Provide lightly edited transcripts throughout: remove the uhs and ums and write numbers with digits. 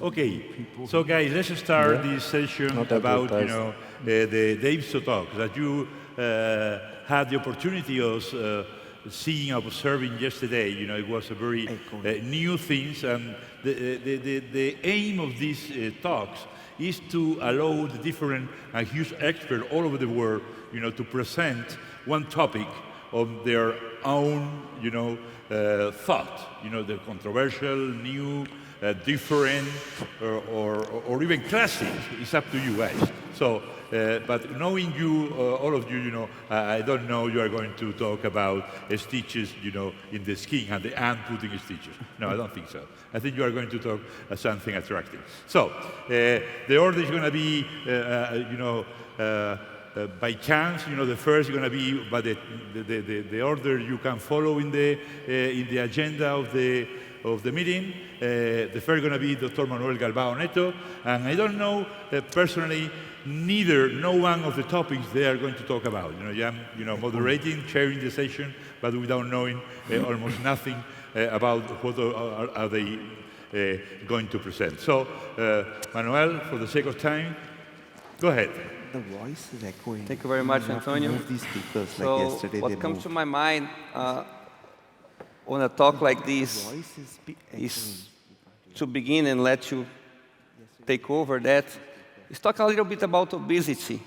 Okay, so guys, let's start this session about the IFSO talk that you had the opportunity of seeing, observing yesterday. It was a very new thing, and the aim of these talks is to allow the different and huge experts all over the world, to present one topic of their own, thought. The controversial, new, different, or even classic. It's up to you guys. So, but knowing you, all of you, I don't know you are going to talk about stitches, in the skin and putting stitches. No, I don't think so. I think you are going to talk something attractive. So, the order is going to be, by chance, the first is going to be by the order you can follow in the agenda of the meeting. The first is going to be Dr. Manuel Galbao Neto, and I don't know personally no one of the topics they are going to talk about. I'm moderating, chairing the session, but without knowing almost nothing about what are they going to present. So, Manuel, for the sake of time, go ahead. The voice is echoing. Thank you very much, Antonio. Move these speakers So like yesterday. what comes to my mind on a talk like this is to begin and let you take over that. Let's talk a little bit about obesity.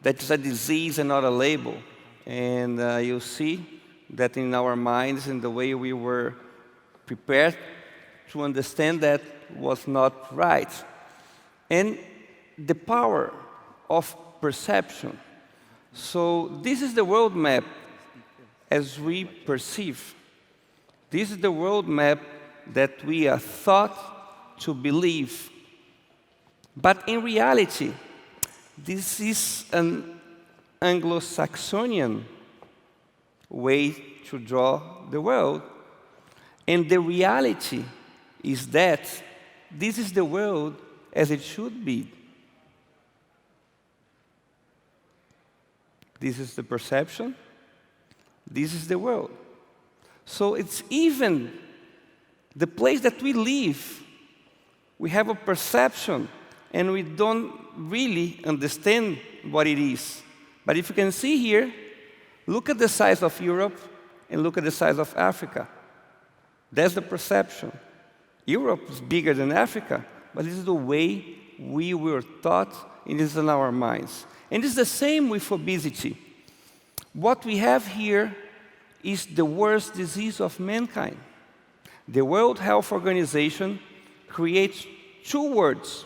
That is a disease and not a label. And you'll see that in our minds and the way we were prepared to understand that was not right. And the power of perception. So this is the world map as we perceive. This is the world map that we are thought to believe. But in reality, this is an Anglo-Saxonian way to draw the world. And the reality is that this is the world as it should be. This is the perception. This is the world. So it's even the place that we live. We have a perception, and we don't really understand what it is. But if you can see here, look at the size of Europe and look at the size of Africa. That's the perception. Europe is bigger than Africa, but this is the way we were taught, and it is in our minds. And it's the same with obesity. What we have here is the worst disease of mankind. The World Health Organization creates two words.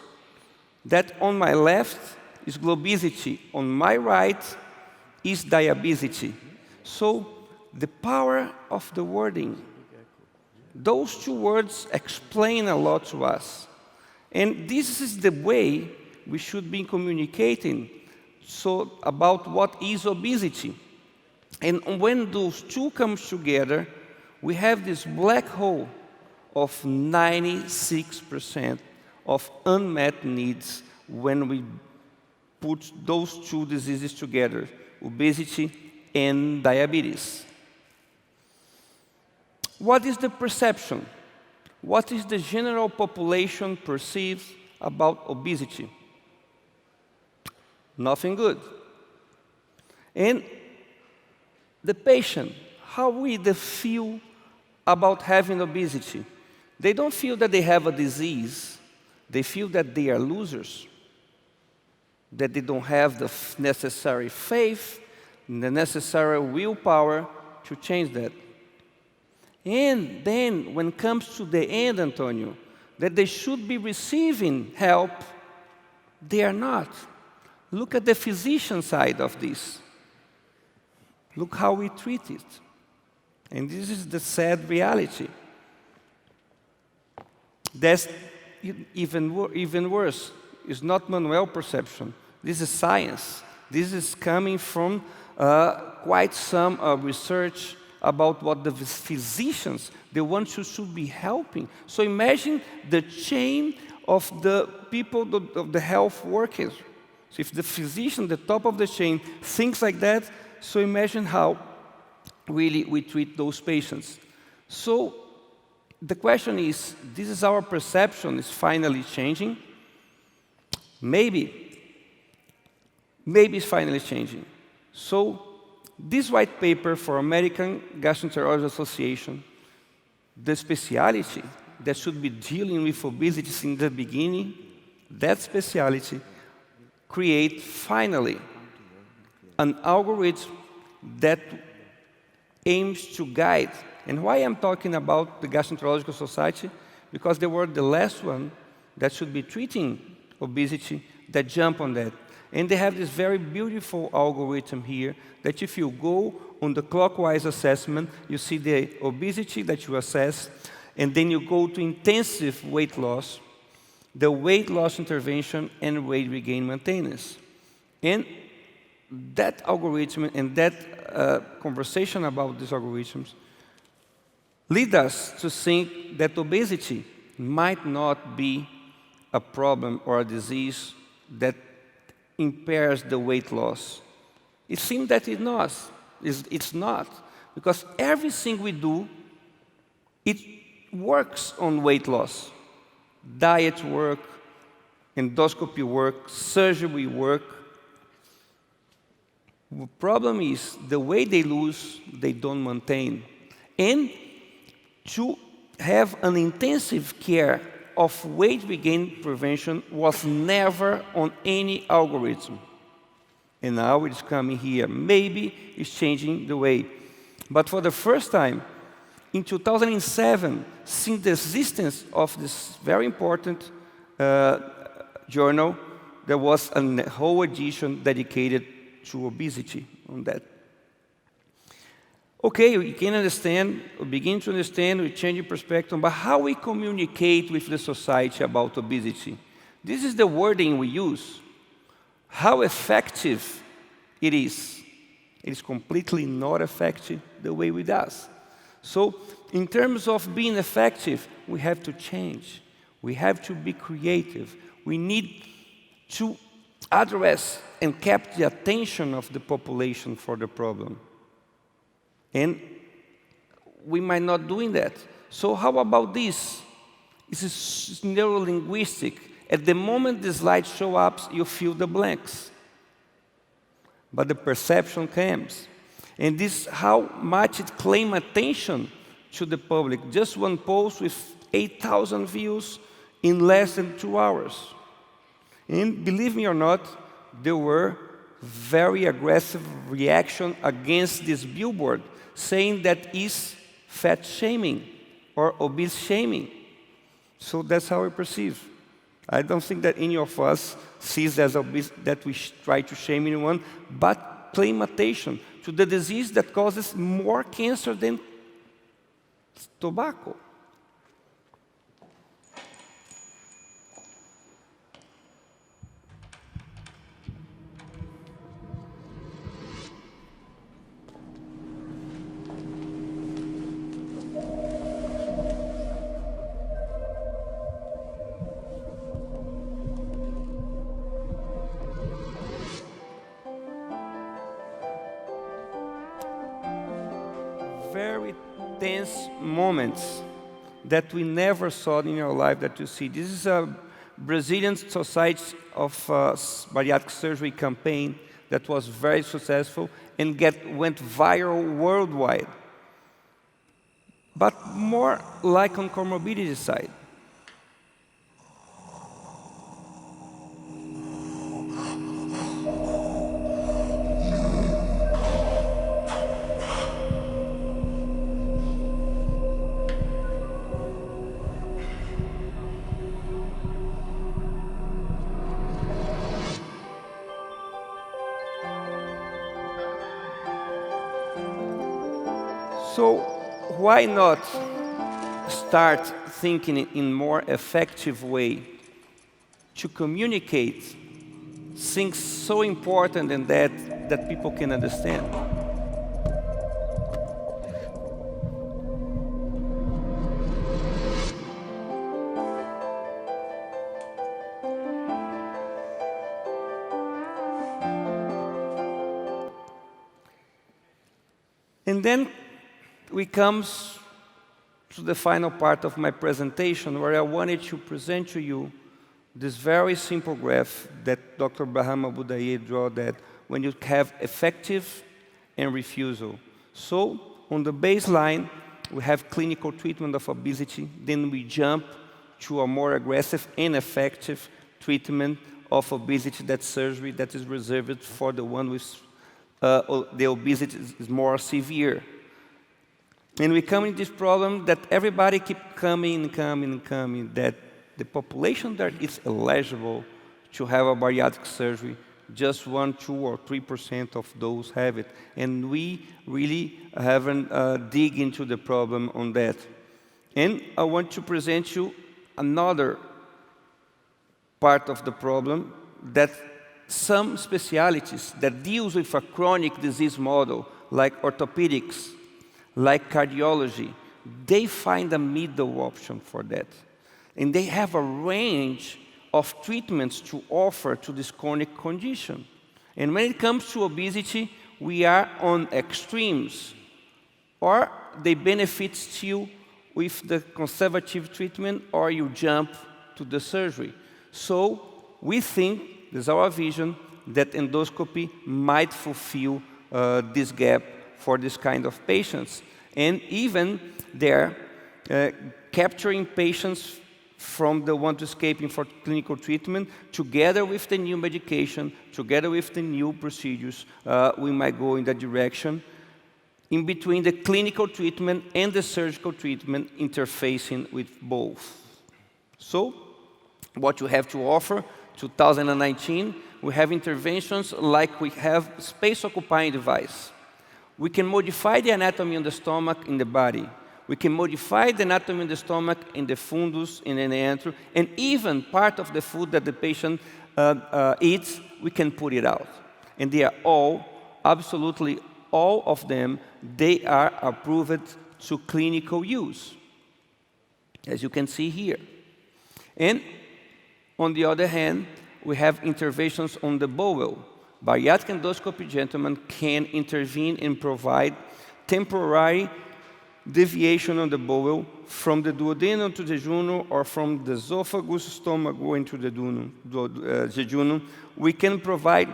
That on my left is globesity, on my right is diabetes. So the power of the wording, those two words explain a lot to us. And this is the way we should be communicating about what is obesity. And when those two come together, we have this black hole of 96% of unmet needs when we put those two diseases together, obesity and diabetes. What is the perception? What is the general population perceives about obesity? Nothing good. And the patient, how will they feel about having obesity? They don't feel that they have a disease. They feel that they are losers, that they don't have the necessary faith, the necessary willpower to change that. And then, when it comes to the end, Antonio, that they should be receiving help, they are not. Look at the physician side of this. Look how we treat it. And this is the sad reality. That's even worse. It's not Manuel perception. This is science. This is coming from quite some research about what the physicians, the ones who should be helping. So imagine the chain of the people, of the health workers. So if the physician, the top of the chain, thinks like that, so imagine how really we treat those patients. So the question is, this is our perception is finally changing? Maybe. Maybe it's finally changing. So this white paper for American Gastroenterology Association, the specialty that should be dealing with obesity since the beginning, that specialty create finally an algorithm that aims to guide. And why I'm talking about the Gastroenterological Society? Because they were the last one that should be treating obesity that jump on that. And they have this very beautiful algorithm here that if you go on the clockwise assessment, you see the obesity that you assess, and then you go to intensive weight loss, the weight loss intervention, and weight regain maintenance. And that algorithm and that conversation about these algorithms lead us to think that obesity might not be a problem or a disease that impairs the weight loss. It seems that it's not, because everything we do, it works on weight loss. Diet work, endoscopy work, surgery work. The problem is the way they lose, they don't maintain. And to have an intensive care of weight regain prevention was never on any algorithm. And now it's coming here. Maybe it's changing the way. But for the first time, in 2007, since the existence of this very important journal, there was a whole edition dedicated to obesity on that. Okay, we can understand, we begin to understand, we change the perspective, but how we communicate with the society about obesity. This is the wording we use. How effective it is. It is completely not effective the way we do. So, in terms of being effective, we have to change. We have to be creative. We need to address and capture the attention of the population for the problem. And we might not doing that. So how about this? This is neuro-linguistic. At the moment the slide shows up, you fill the blanks. But the perception comes. And this is how much it claims attention to the public. Just one post with 8,000 views in less than 2 hours. And believe me or not, there were very aggressive reaction against this billboard, saying that is fat shaming or obese shaming. So that's how we perceive. I don't think that any of us sees as obese that we try to shame anyone, but claim attention to the disease that causes more cancer than tobacco. Very tense moments that we never saw in our life that you see. This is a Brazilian Society of Bariatric Surgery campaign that was very successful and went viral worldwide. But more like on comorbidity side. So why not start thinking in more effective way to communicate things so important and that people can understand? And then we come to the final part of my presentation, where I wanted to present to you this very simple graph that Dr. Brahma Budaye drew, that when you have effective and refusal. So on the baseline, we have clinical treatment of obesity, then we jump to a more aggressive and effective treatment of obesity, that surgery that is reserved for the one with the obesity is more severe. And we come in this problem that everybody keep coming, that the population that is eligible to have a bariatric surgery, just 1, 2, or 3% of those have it. And we really haven't dig into the problem on that. And I want to present you another part of the problem, that some specialties that deals with a chronic disease model, like orthopedics, like cardiology, they find a middle option for that. And they have a range of treatments to offer to this chronic condition. And when it comes to obesity, we are on extremes, or they benefit still with the conservative treatment, or you jump to the surgery. So we think, this is our vision, that endoscopy might fulfill this gap for this kind of patients. And even they're capturing patients from the one to escaping for clinical treatment, together with the new medication, together with the new procedures, we might go in that direction, in between the clinical treatment and the surgical treatment, interfacing with both. So, what you have to offer, 2019, we have interventions like we have space-occupying device. We can modify the anatomy of the stomach in the body. We can modify the anatomy of the stomach in the fundus, in the antrum, and even part of the food that the patient eats, we can put it out. And they are all, absolutely all of them, they are approved to clinical use, as you can see here. And on the other hand, we have interventions on the bowel. Bariatric endoscopy, gentlemen, can intervene and provide temporary deviation on the bowel from the duodenum to the jejunum, or from the esophagus, stomach, going to the jejunum. We can provide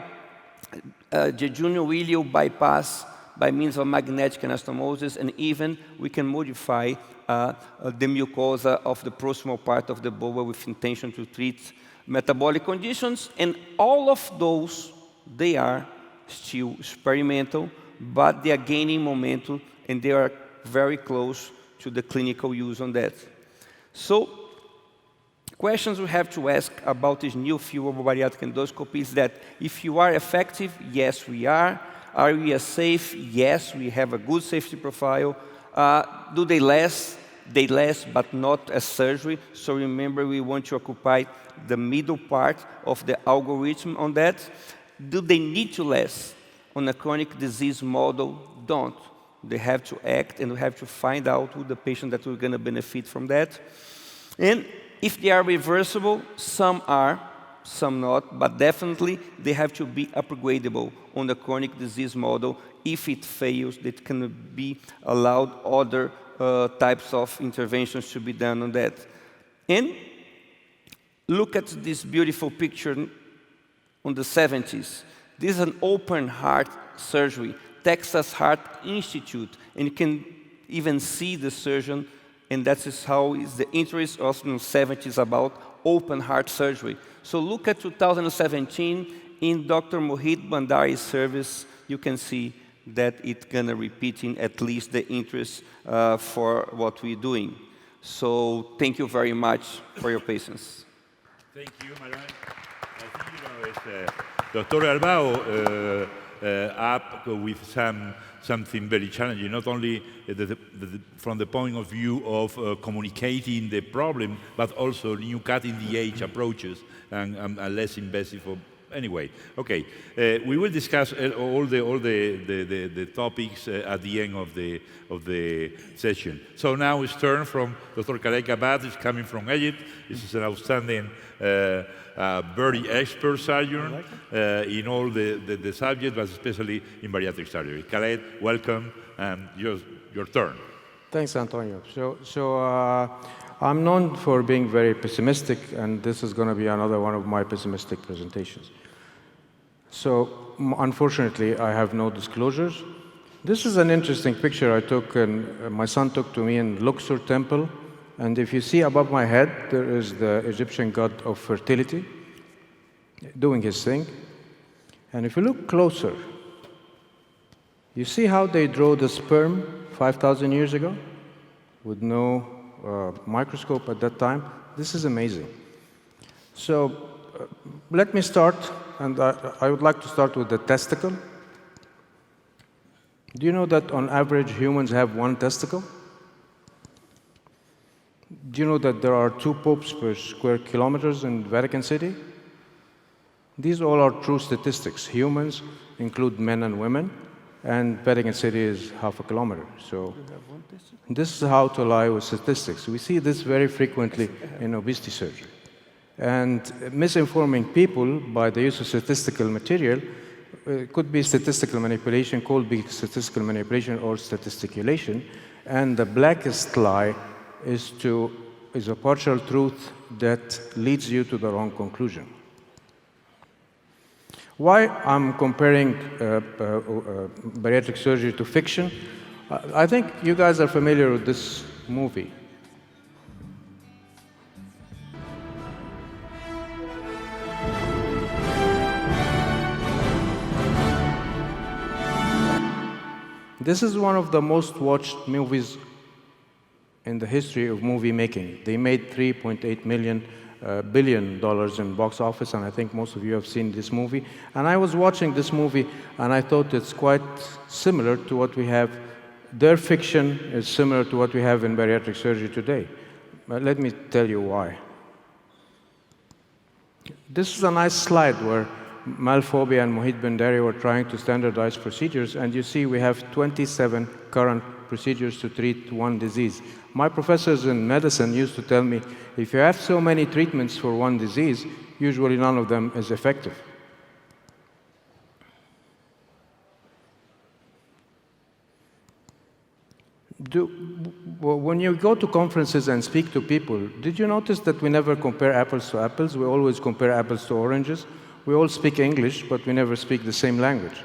jejunal ileal bypass by means of magnetic anastomosis, and even we can modify the mucosa of the proximal part of the bowel with intention to treat metabolic conditions. And all of those, they are still experimental, but they are gaining momentum, and they are very close to the clinical use on that. So, questions we have to ask about this new field of bariatric endoscopy is that, if you are effective, yes, we are. Are we safe? Yes, we have a good safety profile. Do they last? They last, but not as surgery. So remember, we want to occupy the middle part of the algorithm on that. Do they need to last? On a chronic disease model, don't. They have to act, and we have to find out who the patient that we're going to benefit from that. And if they are reversible, some are, some not, but definitely they have to be upgradable on the chronic disease model. If it fails, it can be allowed other types of interventions to be done on that. And look at this beautiful picture on the 70s. This is an open heart surgery, Texas Heart Institute, and you can even see the surgeon, and that is how is the interest of the 70s about open heart surgery. So look at 2017, in Dr. Mohit Bandari's service, you can see that it's gonna repeating at least the interest for what we're doing. So thank you very much for your patience. Thank you, Madam. I think, Dr. Arbao up with something very challenging, not only from the point of view of communicating the problem, but also new cutting-edge approaches and less invasive. Anyway, okay, we will discuss all the topics at the end of the session. So now it's turn from Dr. Karek Abad, is coming from Egypt. This is an outstanding, very expert surgeon in all the subjects, but especially in bariatric surgery. Khaled, welcome, and your turn. Thanks, Antonio. I'm known for being very pessimistic, and this is going to be another one of my pessimistic presentations. So, unfortunately, I have no disclosures. This is an interesting picture I took, and my son took to me in Luxor Temple. And if you see above my head, there is the Egyptian god of fertility doing his thing. And if you look closer, you see how they draw the sperm 5,000 years ago with no microscope at that time. This is amazing. So let me start, and I would like to start with the testicle. Do you know that on average humans have one testicle? Do you know that there are 2 popes per square kilometers in Vatican City? These all are true statistics. Humans include men and women, and Vatican City is half a kilometer. So this is how to lie with statistics. We see this very frequently in obesity surgery. And misinforming people by the use of statistical material could be statistical manipulation, could be statistical manipulation or statisticulation. And the blackest lie is a partial truth that leads you to the wrong conclusion. Why I'm comparing bariatric surgery to fiction? I think you guys are familiar with this movie. This is one of the most watched movies in the history of movie making. They made $3.8 billion in box office, and I think most of you have seen this movie. And I was watching this movie, and I thought it's quite similar to what we have. Their fiction is similar to what we have in bariatric surgery today. But let me tell you why. This is a nice slide where Malphobia and Mohit Bhandari were trying to standardize procedures, and you see we have 27 current procedures to treat one disease. My professors in medicine used to tell me, if you have so many treatments for one disease, usually none of them is effective. When you go to conferences and speak to people, did you notice that we never compare apples to apples? We always compare apples to oranges. We all speak English, but we never speak the same language.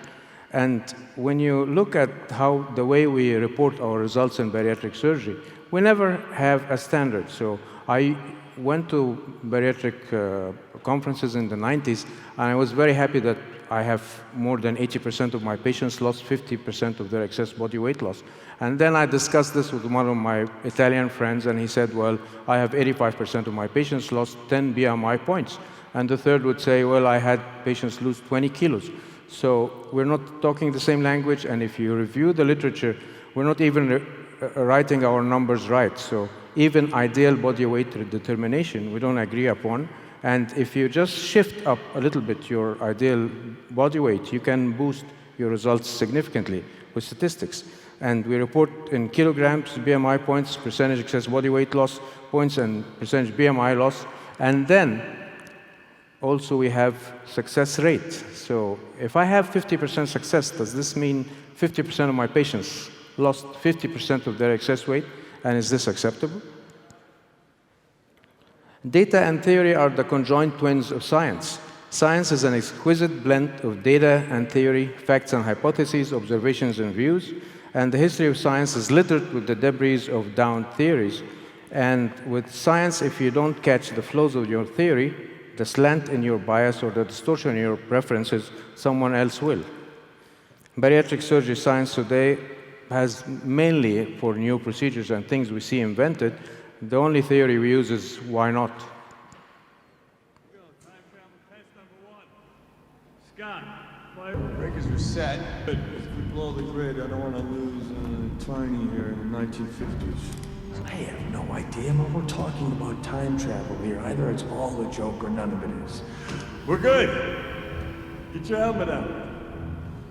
And when you look at how the way we report our results in bariatric surgery, we never have a standard. So I went to bariatric conferences in the 90s, and I was very happy that I have more than 80% of my patients lost 50% of their excess body weight loss. And then I discussed this with one of my Italian friends, and he said, well, I have 85% of my patients lost 10 BMI points. And the third would say, well, I had patients lose 20 kilos. So we're not talking the same language, and if you review the literature, we're not even writing our numbers right. So even ideal body weight determination, we don't agree upon. And if you just shift up a little bit your ideal body weight, you can boost your results significantly with statistics. And we report in kilograms, BMI points, percentage excess body weight loss points, and percentage BMI loss. And then also we have success rate. So if I have 50% success, does this mean 50% of my patients lost 50% of their excess weight? And is this acceptable? Data and theory are the conjoined twins of science. Science is an exquisite blend of data and theory, facts and hypotheses, observations and views. And the history of science is littered with the debris of downed theories. And with science, if you don't catch the flows of your theory, the slant in your bias or the distortion in your preferences, someone else will. Bariatric surgery science today has mainly, for new procedures and things we see invented, the only theory we use is why not. Time travel test number 1. Scott, breakers are set. If we blow the grid, I don't want to lose Tiny here in the 1950s. I have no idea what we're talking about time travel here. Either it's all a joke or none of it is. We're good. Get your helmet on.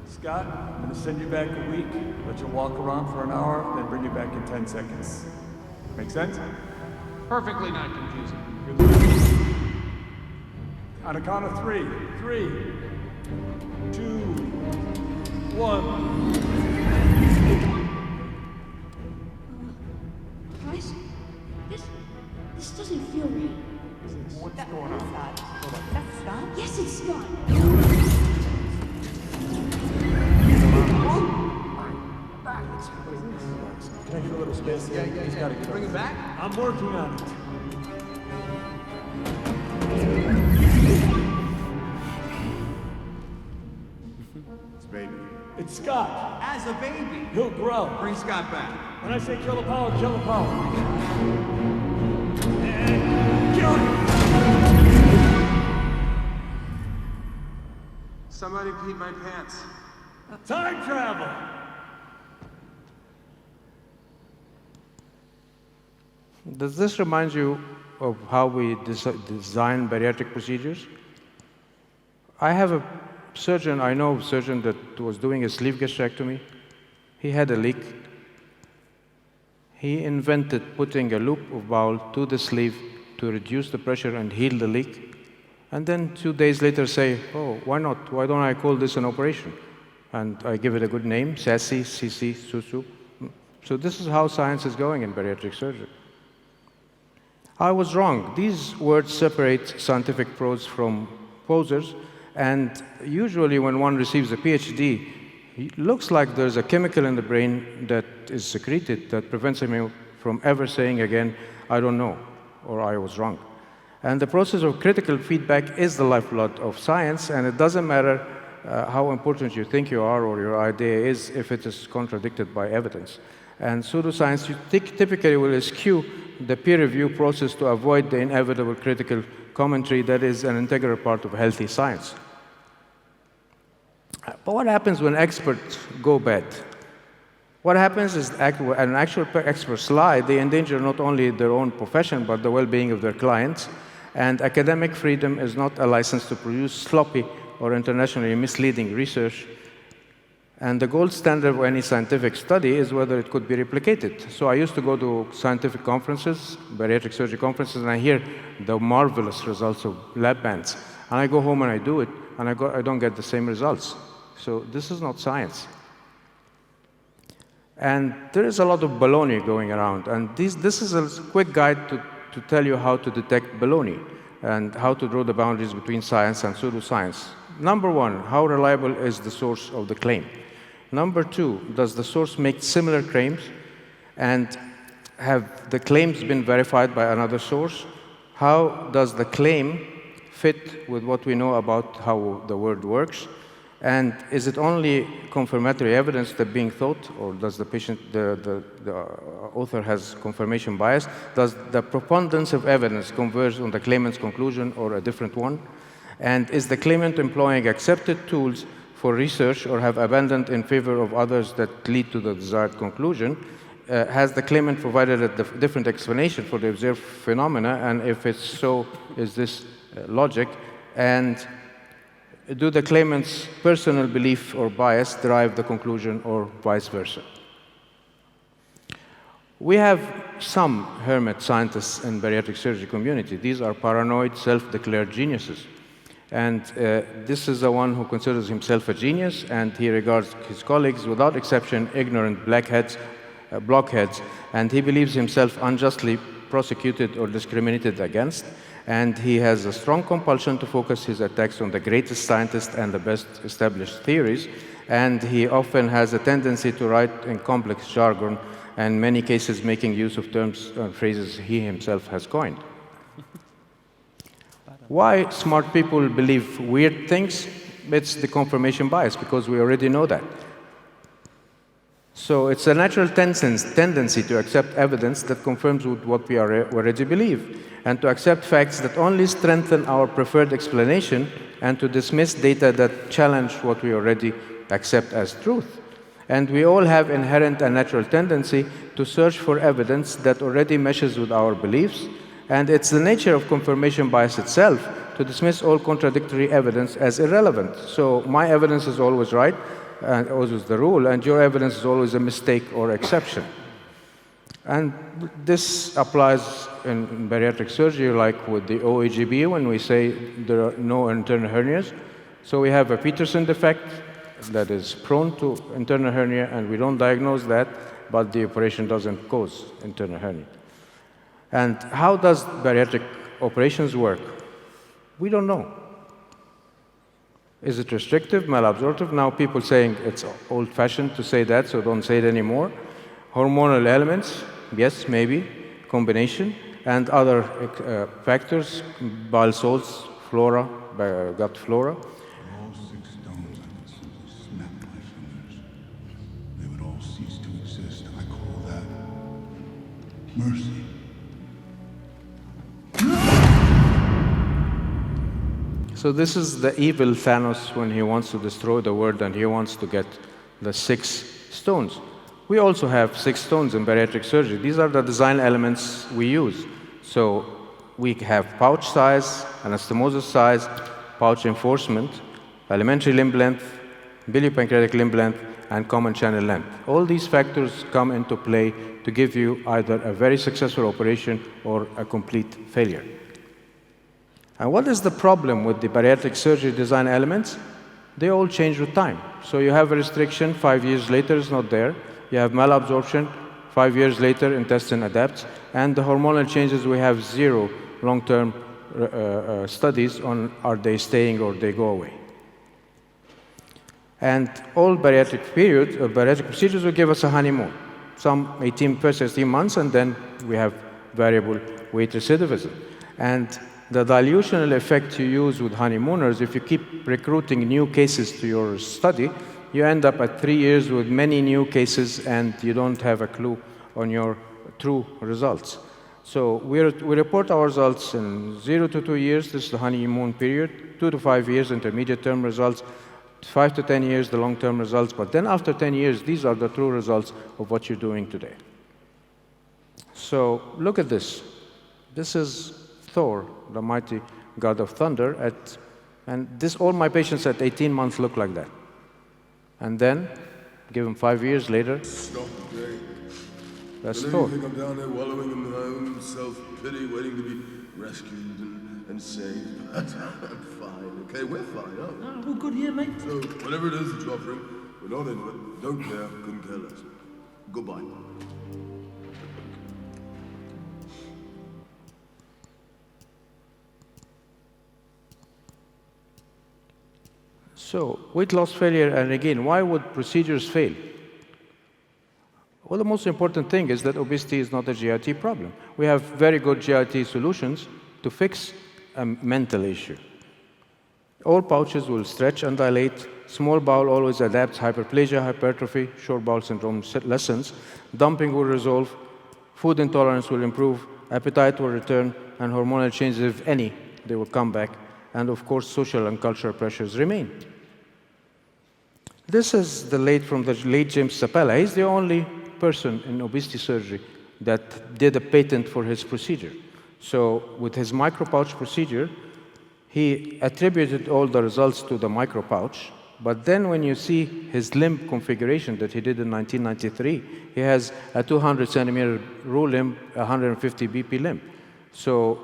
Scott, I'm going to send you back a week, let you walk around for an hour, then bring you back in 10 seconds. Make sense? Perfectly not confusing. On a count of 3. 3, 2, 1. This doesn't feel right. What's going on? That's Scott? Yes, it's Scott. Can I get a little space? Yeah, he's got to get Bring it back? I'm working on it. It's baby. It's Scott. As a baby. He'll grow. Bring Scott back. When I say kill the power, kill the power. And kill it! Somebody peed my pants. Time travel! Does this remind you of how we design bariatric procedures? I have a surgeon, I know a surgeon that was doing a sleeve gastrectomy. He had a leak. He invented putting a loop of bowel to the sleeve to reduce the pressure and heal the leak. And then 2 days later say, oh, why not? Why don't I call this an operation? And I give it a good name, SASI, CC, SUSU. So this is how science is going in bariatric surgery. I was wrong. These words separate scientific pros from posers, and usually when one receives a PhD, it looks like there's a chemical in the brain that is secreted that prevents him from ever saying again, I don't know, or I was wrong. And the process of critical feedback is the lifeblood of science, and it doesn't matter how important you think you are or your idea is if it is contradicted by evidence. And pseudoscience typically will eschew the peer review process to avoid the inevitable critical commentary that is an integral part of healthy science. But what happens when experts go bad? What happens is when actual experts lie, they endanger not only their own profession, but the well-being of their clients. And academic freedom is not a license to produce sloppy or internationally misleading research. And the gold standard of any scientific study is whether it could be replicated. So I used to go to scientific conferences, bariatric surgery conferences, and I hear the marvelous results of lab bands. And I go home and I do it, and I don't get the same results. So this is not science. And there is a lot of baloney going around. And this is a quick guide to tell you how to detect baloney and how to draw the boundaries between science and pseudoscience. Number one, how reliable is the source of the claim? Number two, does the source make similar claims? And have the claims been verified by another source? How does the claim fit with what we know about how the world works? And is it only confirmatory evidence that being thought, or does the patient, the author has confirmation bias? Does the preponderance of evidence converge on the claimant's conclusion or a different one? And is the claimant employing accepted tools for research or have abandoned in favor of others that lead to the desired conclusion? Has the claimant provided a different explanation for the observed phenomena? And if it's so, is this logic? And do the claimant's personal belief or bias drive the conclusion or vice versa? We have some hermit scientists in bariatric surgery community. These are paranoid, self-declared geniuses. And this is the one who considers himself a genius, and he regards his colleagues, without exception, ignorant blockheads, and he believes himself unjustly prosecuted or discriminated against, and he has a strong compulsion to focus his attacks on the greatest scientists and the best established theories, and he often has a tendency to write in complex jargon, and in many cases making use of terms and phrases he himself has coined. Why smart people believe weird things? It's the confirmation bias, because we already know that. So it's a natural tendency to accept evidence that confirms what we already believe, and to accept facts that only strengthen our preferred explanation, and to dismiss data that challenge what we already accept as truth. And we all have inherent and natural tendency to search for evidence that already meshes with our beliefs, and it's the nature of confirmation bias itself to dismiss all contradictory evidence as irrelevant. So my evidence is always right, and always the rule, and your evidence is always a mistake or exception. And this applies in bariatric surgery, like with the OAGB, when we say there are no internal hernias. So we have a Peterson defect that is prone to internal hernia, and we don't diagnose that, but the operation doesn't cause internal hernia. And how does bariatric operations work? We don't know. Is it restrictive, malabsorptive? Now people saying it's old-fashioned to say that, so don't say it anymore. Hormonal elements, yes, maybe, combination, and other factors, bile salts, flora, gut flora. All 6 stones I could snap my fingers. They would all cease to exist. I call that mercy. So this is the evil Thanos when he wants to destroy the world and he wants to get the 6 stones. We also have 6 stones in bariatric surgery. These are the design elements we use. So we have pouch size, anastomosis size, pouch enforcement, alimentary limb length, biliopancreatic limb length, and common channel length. All these factors come into play to give you either a very successful operation or a complete failure. And what is the problem with the bariatric surgery design elements? They all change with time. So you have a restriction, 5 years later it's not there. You have malabsorption, 5 years later intestine adapts. And the hormonal changes, we have 0 long-term studies on are they staying or they go away. And all bariatric procedures will give us a honeymoon, some first 18 months, and then we have variable weight recidivism. And the dilutional effect you use with honeymooners, if you keep recruiting new cases to your study, you end up at 3 years with many new cases and you don't have a clue on your true results. So we report our results in 0 to 2 years, this is the honeymoon period, 2 to 5 years, intermediate term results, 5 to 10 years, the long-term results, but then after 10 years, these are the true results of what you're doing today. So look at this. This is Thor, the mighty god of thunder, and all my patients at 18 months look like that. And then, give them 5 years later, that's Thor. I think I'm down there wallowing in my own self-pity, waiting to be rescued and saved. But I'm fine, okay? We're fine, aren't we? Oh, well, good here, mate. So, whatever it is that you're offering, we're not into it. Don't care, couldn't care less. Goodbye. So, weight loss failure, and again, why would procedures fail? Well, the most important thing is that obesity is not a GIT problem. We have very good GIT solutions to fix a mental issue. All pouches will stretch and dilate. Small bowel always adapts. Hyperplasia, hypertrophy, short bowel syndrome lessens. Dumping will resolve. Food intolerance will improve. Appetite will return. And hormonal changes, if any, they will come back. And of course, social and cultural pressures remain. This is from the late James Sapella. He's the only person in obesity surgery that did a patent for his procedure. So with his micropouch procedure, he attributed all the results to the micropouch. But then when you see his limb configuration that he did in 1993, he has a 200 centimeter rule limb, 150 BP limb. So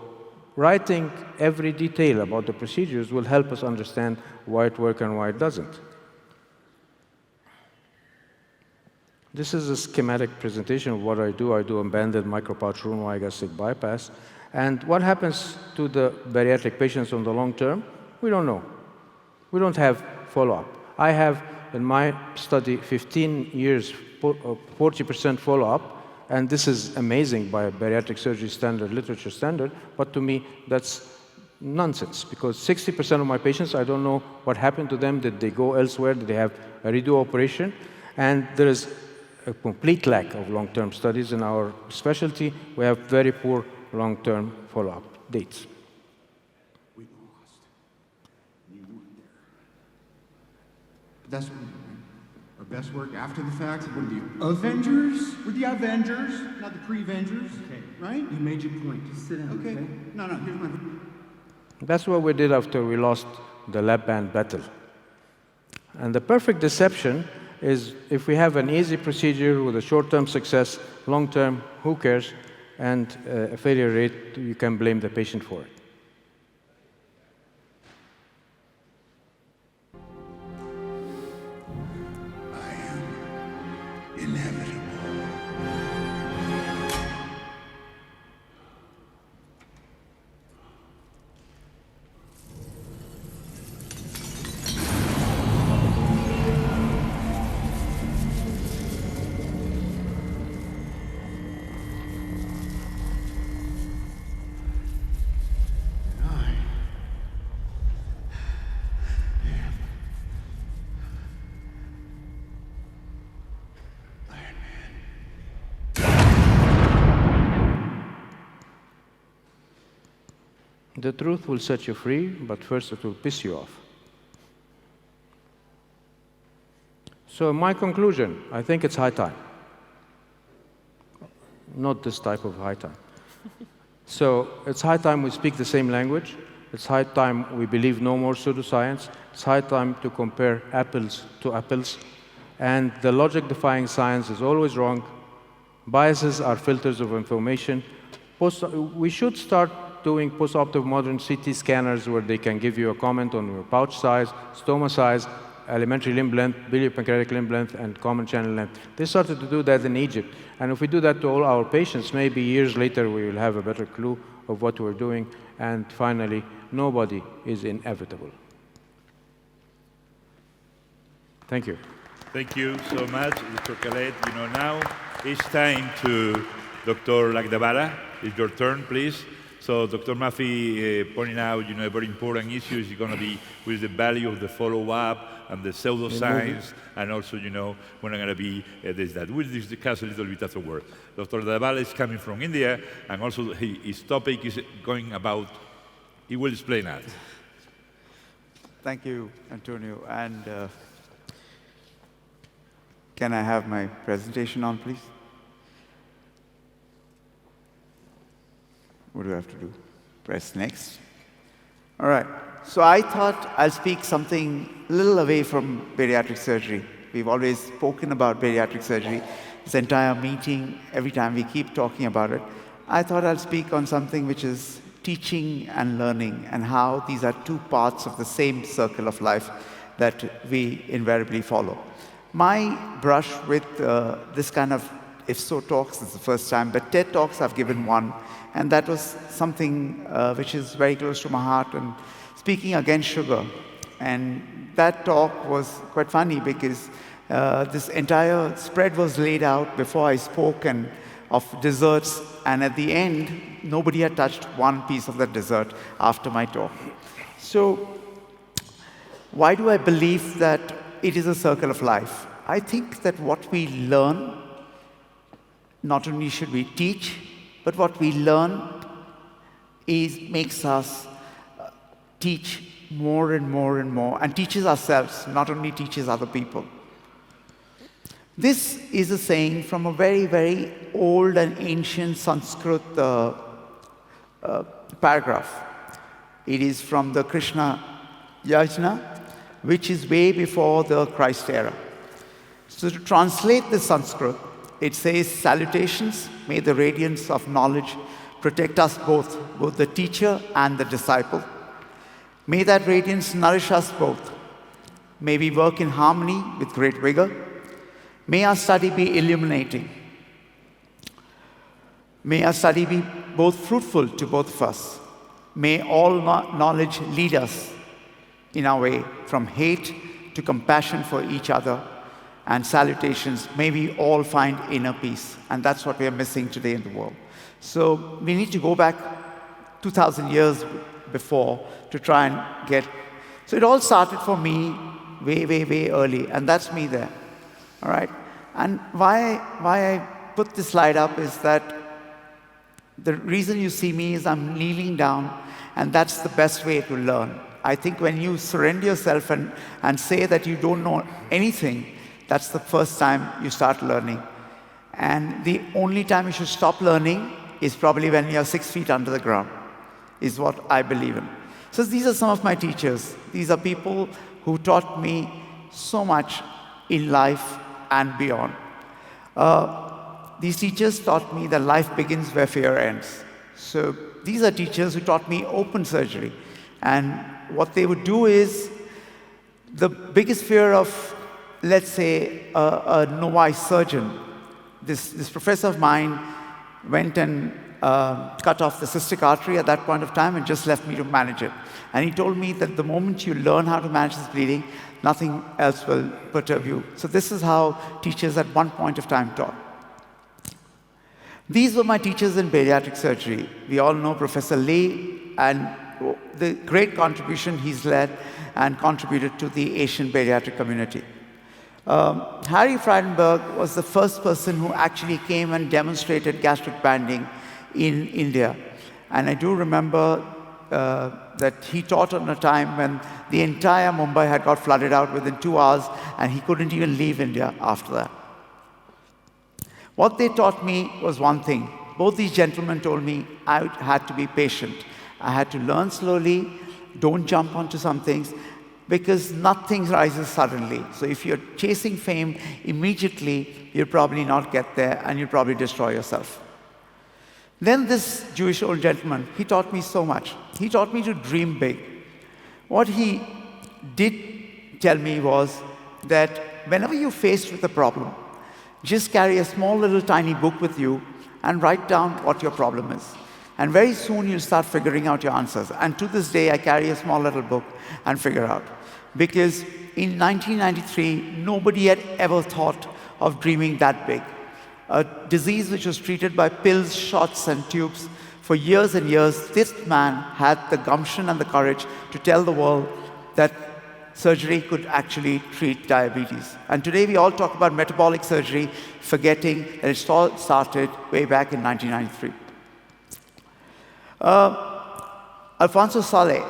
writing every detail about the procedures will help us understand why it works and why it doesn't. This is a schematic presentation of what I do. I do a banded micropouch Roux-en-Y gastric bypass. And what happens to the bariatric patients on the long term? We don't know. We don't have follow-up. I have, in my study, 15 years, 40% follow-up, and this is amazing by bariatric surgery standard, literature standard, but to me, that's nonsense, because 60% of my patients, I don't know what happened to them. Did they go elsewhere? Did they have a redo operation? And there is a complete lack of long-term studies in our specialty. We have very poor long-term follow-up dates. We lost. You weren't there. That's what we do, right? Our best work after the fact. What are the Avengers? We're the Avengers, not the pre-Vengers. Okay. Right? You made your point. Just sit down. Okay. No, here's my. That's what we did after we lost the lap band battle. And the perfect deception is if we have an easy procedure with a short-term success, long-term, who cares, and a failure rate, you can blame the patient for it. I am inevitable. The truth will set you free, but first it will piss you off. So my conclusion, I think it's high time. Not this type of high time. So it's high time we speak the same language. It's high time we believe no more pseudoscience. It's high time to compare apples to apples. And the logic-defying science is always wrong. Biases are filters of information. We should start doing post-operative modern CT scanners where they can give you a comment on your pouch size, stoma size, alimentary limb length, biliopancreatic limb length, and common channel length. They started to do that in Egypt. And if we do that to all our patients, maybe years later we will have a better clue of what we're doing. And finally, nobody is inevitable. Thank you. Thank you so much, Dr. Khaled. Now it's time to Dr. Lagdabara. It's your turn, please. So Dr. Mafi pointing out, a very important issue is going to be with the value of the follow-up and the pseudoscience, and also, when I'm going to be this, that. We'll discuss a little bit afterward. Dr. Lagdabara is coming from India, and also his topic is going about, he will explain that. Thank you, Antonio. And can I have my presentation on, please? What do I have to do? Press next. All right. So I thought I'll speak something a little away from bariatric surgery. We've always spoken about bariatric surgery. This entire meeting, every time we keep talking about it, I thought I'll speak on something which is teaching and learning, and how these are two parts of the same circle of life that we invariably follow. My brush with this kind of IFSO talks is the first time, but TED Talks I've given one, and that was something which is very close to my heart, and speaking against sugar. And that talk was quite funny because this entire spread was laid out before I spoke, and of desserts, and at the end, nobody had touched one piece of that dessert after my talk. So why do I believe that it is a circle of life? I think that what we learn, not only should we teach, but what we learn makes us teach more and more and more, and teaches ourselves, not only teaches other people. This is a saying from a very, very old and ancient Sanskrit paragraph. It is from the Krishna Yajna, which is way before the Christ era. So to translate the Sanskrit, it says, "Salutations, may the radiance of knowledge protect us both the teacher and the disciple. May that radiance nourish us both. May we work in harmony with great vigor. May our study be illuminating. May our study be both fruitful to both of us. May all knowledge lead us in our way from hate to compassion for each other. And salutations, may we all find inner peace." And that's what we are missing today in the world. So we need to go back 2,000 years before to try and get. So it all started for me way, way, way early, and that's me there. All right? And why I put this slide up is that the reason you see me is I'm kneeling down, and that's the best way to learn. I think when you surrender yourself and say that you don't know anything, that's the first time you start learning. And the only time you should stop learning is probably when you're 6 feet under the ground, is what I believe in. So these are some of my teachers. These are people who taught me so much in life and beyond. These teachers taught me that life begins where fear ends. So these are teachers who taught me open surgery. And what they would do is, the biggest fear of, let's say, a novice surgeon, this professor of mine went and cut off the cystic artery at that point of time and just left me to manage it. And he told me that the moment you learn how to manage this bleeding, nothing else will perturb you. So this is how teachers at one point of time taught. These were my teachers in bariatric surgery. We all know Professor Lee and the great contribution he's led and contributed to the Asian bariatric community. Harry Frydenberg was the first person who actually came and demonstrated gastric banding in India. And I do remember that he taught on a time when the entire Mumbai had got flooded out within 2 hours, and he couldn't even leave India after that. What they taught me was one thing. Both these gentlemen told me I had to be patient. I had to learn slowly, don't jump onto some things, because nothing rises suddenly. So if you're chasing fame immediately, you'll probably not get there, and you'll probably destroy yourself. Then this Jewish old gentleman, he taught me so much. He taught me to dream big. What he did tell me was that whenever you're faced with a problem, just carry a small little tiny book with you and write down what your problem is. And very soon you'll start figuring out your answers. And to this day, I carry a small little book and figure out. Because in 1993, nobody had ever thought of dreaming that big. A disease which was treated by pills, shots, and tubes for years and years, this man had the gumption and the courage to tell the world that surgery could actually treat diabetes. And today we all talk about metabolic surgery, forgetting that it all started way back in 1993. Alfonso Saleh,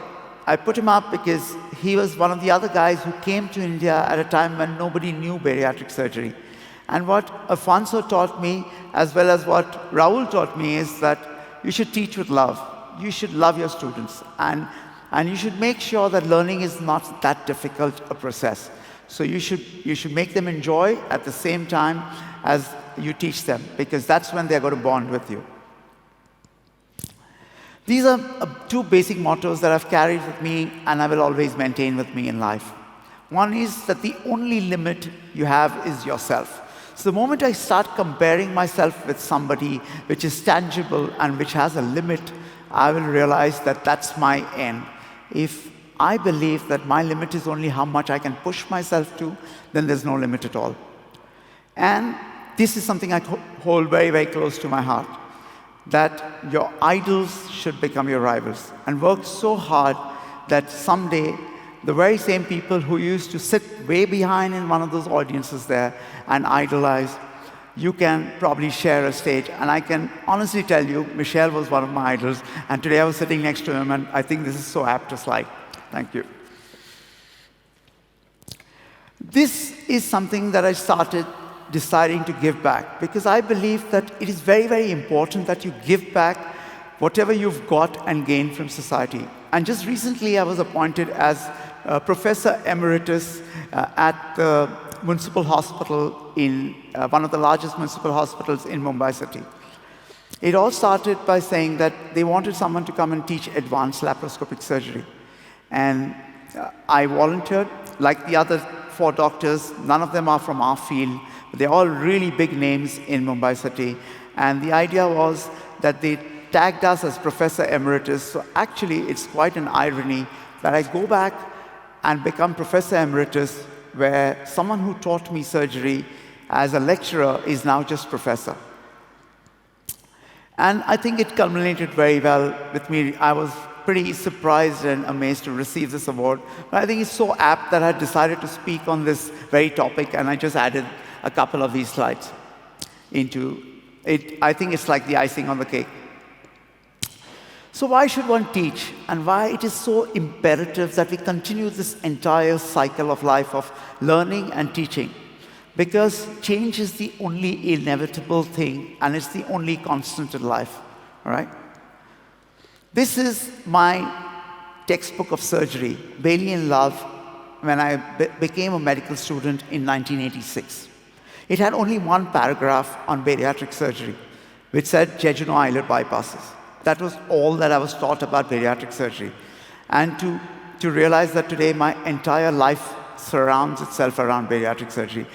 I put him up because he was one of the other guys who came to India at a time when nobody knew bariatric surgery. And what Alfonso taught me, as well as what Raul taught me, is that you should teach with love. You should love your students. And you should make sure that learning is not that difficult a process. So you should make them enjoy at the same time as you teach them, because that's when they're going to bond with you. These are two basic mottos that I've carried with me and I will always maintain with me in life. One is that the only limit you have is yourself. So the moment I start comparing myself with somebody which is tangible and which has a limit, I will realize that that's my end. If I believe that my limit is only how much I can push myself to, then there's no limit at all. And this is something I hold very, very close to my heart, that your idols should become your rivals, and work so hard that someday the very same people who used to sit way behind in one of those audiences there and idolize, you can probably share a stage. And I can honestly tell you, Michel was one of my idols, and today I was sitting next to him, and I think this is so apt to slide. Thank you. This is something that I started deciding to give back, because I believe that it is very, very important that you give back whatever you've got and gained from society. And just recently, I was appointed as Professor Emeritus at the municipal hospital in one of the largest municipal hospitals in Mumbai city. It all started by saying that they wanted someone to come and teach advanced laparoscopic surgery. And I volunteered. Like the other 4 doctors, none of them are from our field. They're all really big names in Mumbai city. And the idea was that they tagged us as Professor Emeritus. So actually, it's quite an irony that I go back and become Professor Emeritus, where someone who taught me surgery as a lecturer is now just professor. And I think it culminated very well with me. I was pretty surprised and amazed to receive this award. But I think it's so apt that I decided to speak on this very topic, and I just added a couple of these slides into it. I think it's like the icing on the cake. So why should one teach, and why it is so imperative that we continue this entire cycle of life of learning and teaching? Because change is the only inevitable thing, and it's the only constant in life, all right? This is my textbook of surgery, Bailey in Love, when I became a medical student in 1986. It had only one paragraph on bariatric surgery, which said jejunal eyelid bypasses. That was all that I was taught about bariatric surgery. And to realize that today my entire life surrounds itself around bariatric surgery.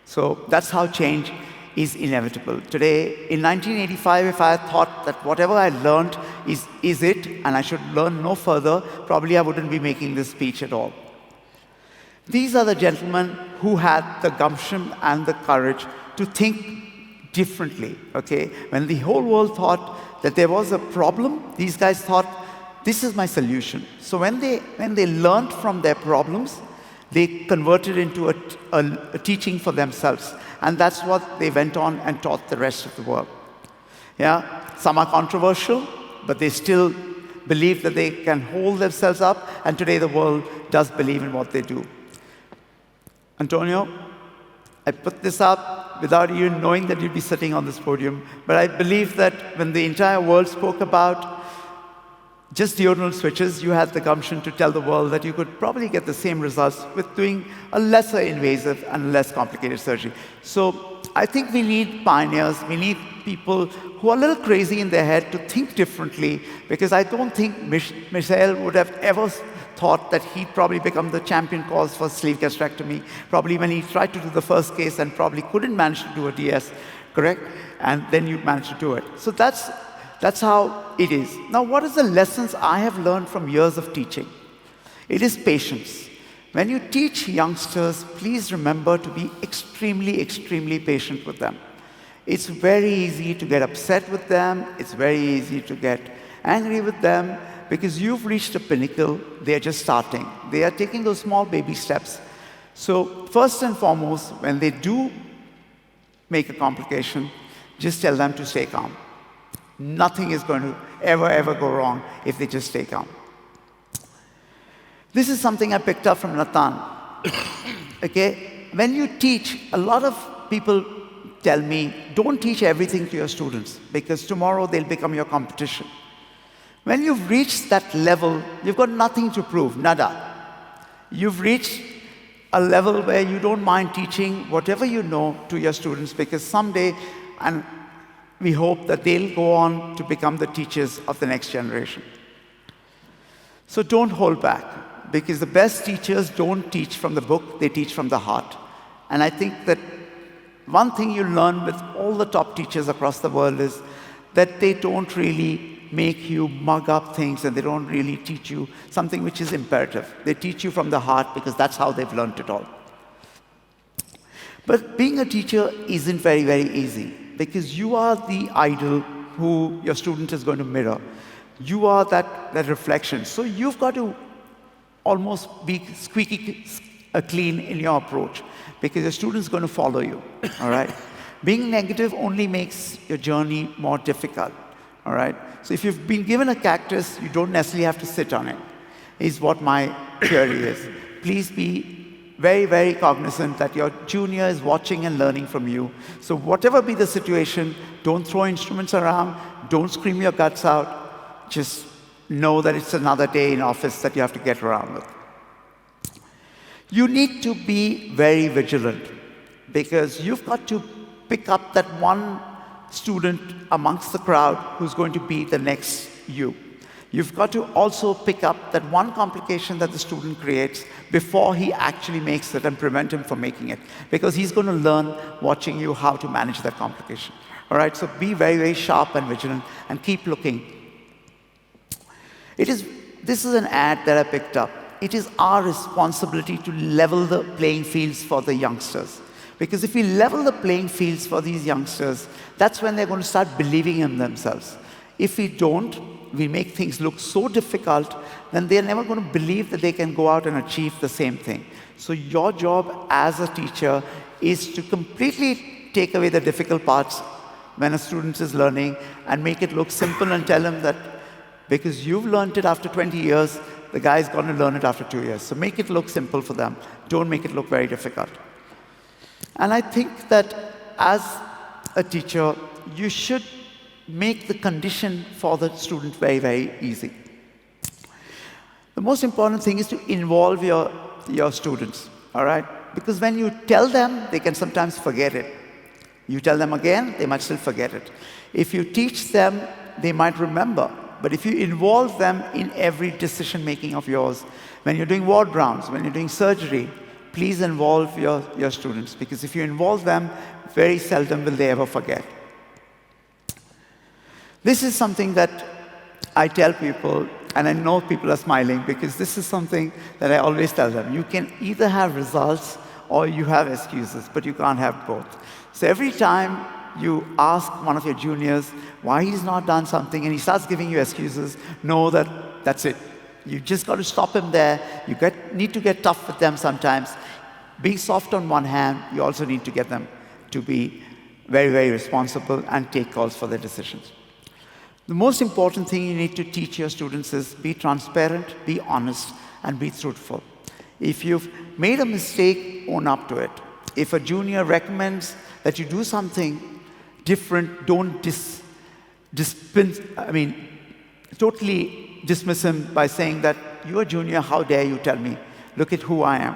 So that's how change is inevitable. Today, in 1985, if I had thought that whatever I learned is it, and I should learn no further, probably I wouldn't be making this speech at all. These are the gentlemen who had the gumption and the courage to think differently, okay? When the whole world thought that there was a problem, these guys thought, this is my solution. So when they learned from their problems, they converted into a teaching for themselves. And that's what they went on and taught the rest of the world. Yeah, some are controversial, but they still believed that they can hold themselves up, and today the world does believe in what they do. Antonio, I put this up without even knowing that you'd be sitting on this podium, but I believe that when the entire world spoke about just deodorant switches, you had the gumption to tell the world that you could probably get the same results with doing a lesser invasive and less complicated surgery. So I think we need pioneers. We need people who are a little crazy in their head to think differently, because I don't think Michel would have ever thought that he'd probably become the champion cause for sleeve gastrectomy, probably when he tried to do the first case and probably couldn't manage to do a DS, correct? And then you managed to do it. So that's how it is. Now, what is the lessons I have learned from years of teaching? It is patience. When you teach youngsters, please remember to be extremely, extremely patient with them. It's very easy to get upset with them. It's very easy to get angry with them, because you've reached a pinnacle. They're just starting. They are taking those small baby steps. So first and foremost, when they do make a complication, just tell them to stay calm. Nothing is going to ever go wrong if they just stay calm. This is something I picked up from Nathan. Okay? When you teach, a lot of people tell me, don't teach everything to your students, because tomorrow they'll become your competition. When you've reached that level, you've got nothing to prove, nada. You've reached a level where you don't mind teaching whatever you know to your students, because someday, and we hope that they'll go on to become the teachers of the next generation. So don't hold back, because the best teachers don't teach from the book, they teach from the heart. And I think that one thing you learn with all the top teachers across the world is that they don't really make you mug up things, and they don't really teach you something which is imperative. They teach you from the heart, because that's how they've learned it all. But being a teacher isn't very, very easy, because you are the idol who your student is going to mirror. You are that reflection. So you've got to almost be squeaky clean in your approach, because your student's going to follow you, all right? Being negative only makes your journey more difficult, all right? So if you've been given a cactus, you don't necessarily have to sit on it, is what my theory is. Please be very, very cognizant that your junior is watching and learning from you. So whatever be the situation, don't throw instruments around, don't scream your guts out, just know that it's another day in office that you have to get around with. You need to be very vigilant, because you've got to pick up that one student amongst the crowd who's going to be the next you. You've got to also pick up that one complication that the student creates before he actually makes it, and prevent him from making it, because he's going to learn watching you how to manage that complication. All right, so be very, very sharp and vigilant, and keep looking. This is an ad that I picked up. It is our responsibility to level the playing fields for the youngsters. Because if we level the playing fields for these youngsters, that's when they're going to start believing in themselves. If we don't, we make things look so difficult, then they're never going to believe that they can go out and achieve the same thing. So your job as a teacher is to completely take away the difficult parts when a student is learning, and make it look simple, and tell them that because you've learned it after 20 years, the guy's going to learn it after 2 years. So make it look simple for them. Don't make it look very difficult. And I think that as a teacher, you should make the condition for the student very, very easy. The most important thing is to involve your students, all right? Because when you tell them, they can sometimes forget it. You tell them again, they might still forget it. If you teach them, they might remember. But if you involve them in every decision-making of yours, when you're doing ward rounds, when you're doing surgery, please involve your students, because if you involve them, very seldom will they ever forget. This is something that I tell people, and I know people are smiling, because this is something that I always tell them. You can either have results or you have excuses, but you can't have both. So every time you ask one of your juniors why he's not done something, and he starts giving you excuses, know that that's it. You just got to stop him there. You need to get tough with them sometimes. Being soft on one hand, you also need to get them to be very, very responsible and take calls for their decisions. The most important thing you need to teach your students is be transparent, be honest, and be truthful. If you've made a mistake, own up to it. If a junior recommends that you do something different, don't totally dismiss him by saying that, you're a junior, how dare you tell me? Look at who I am.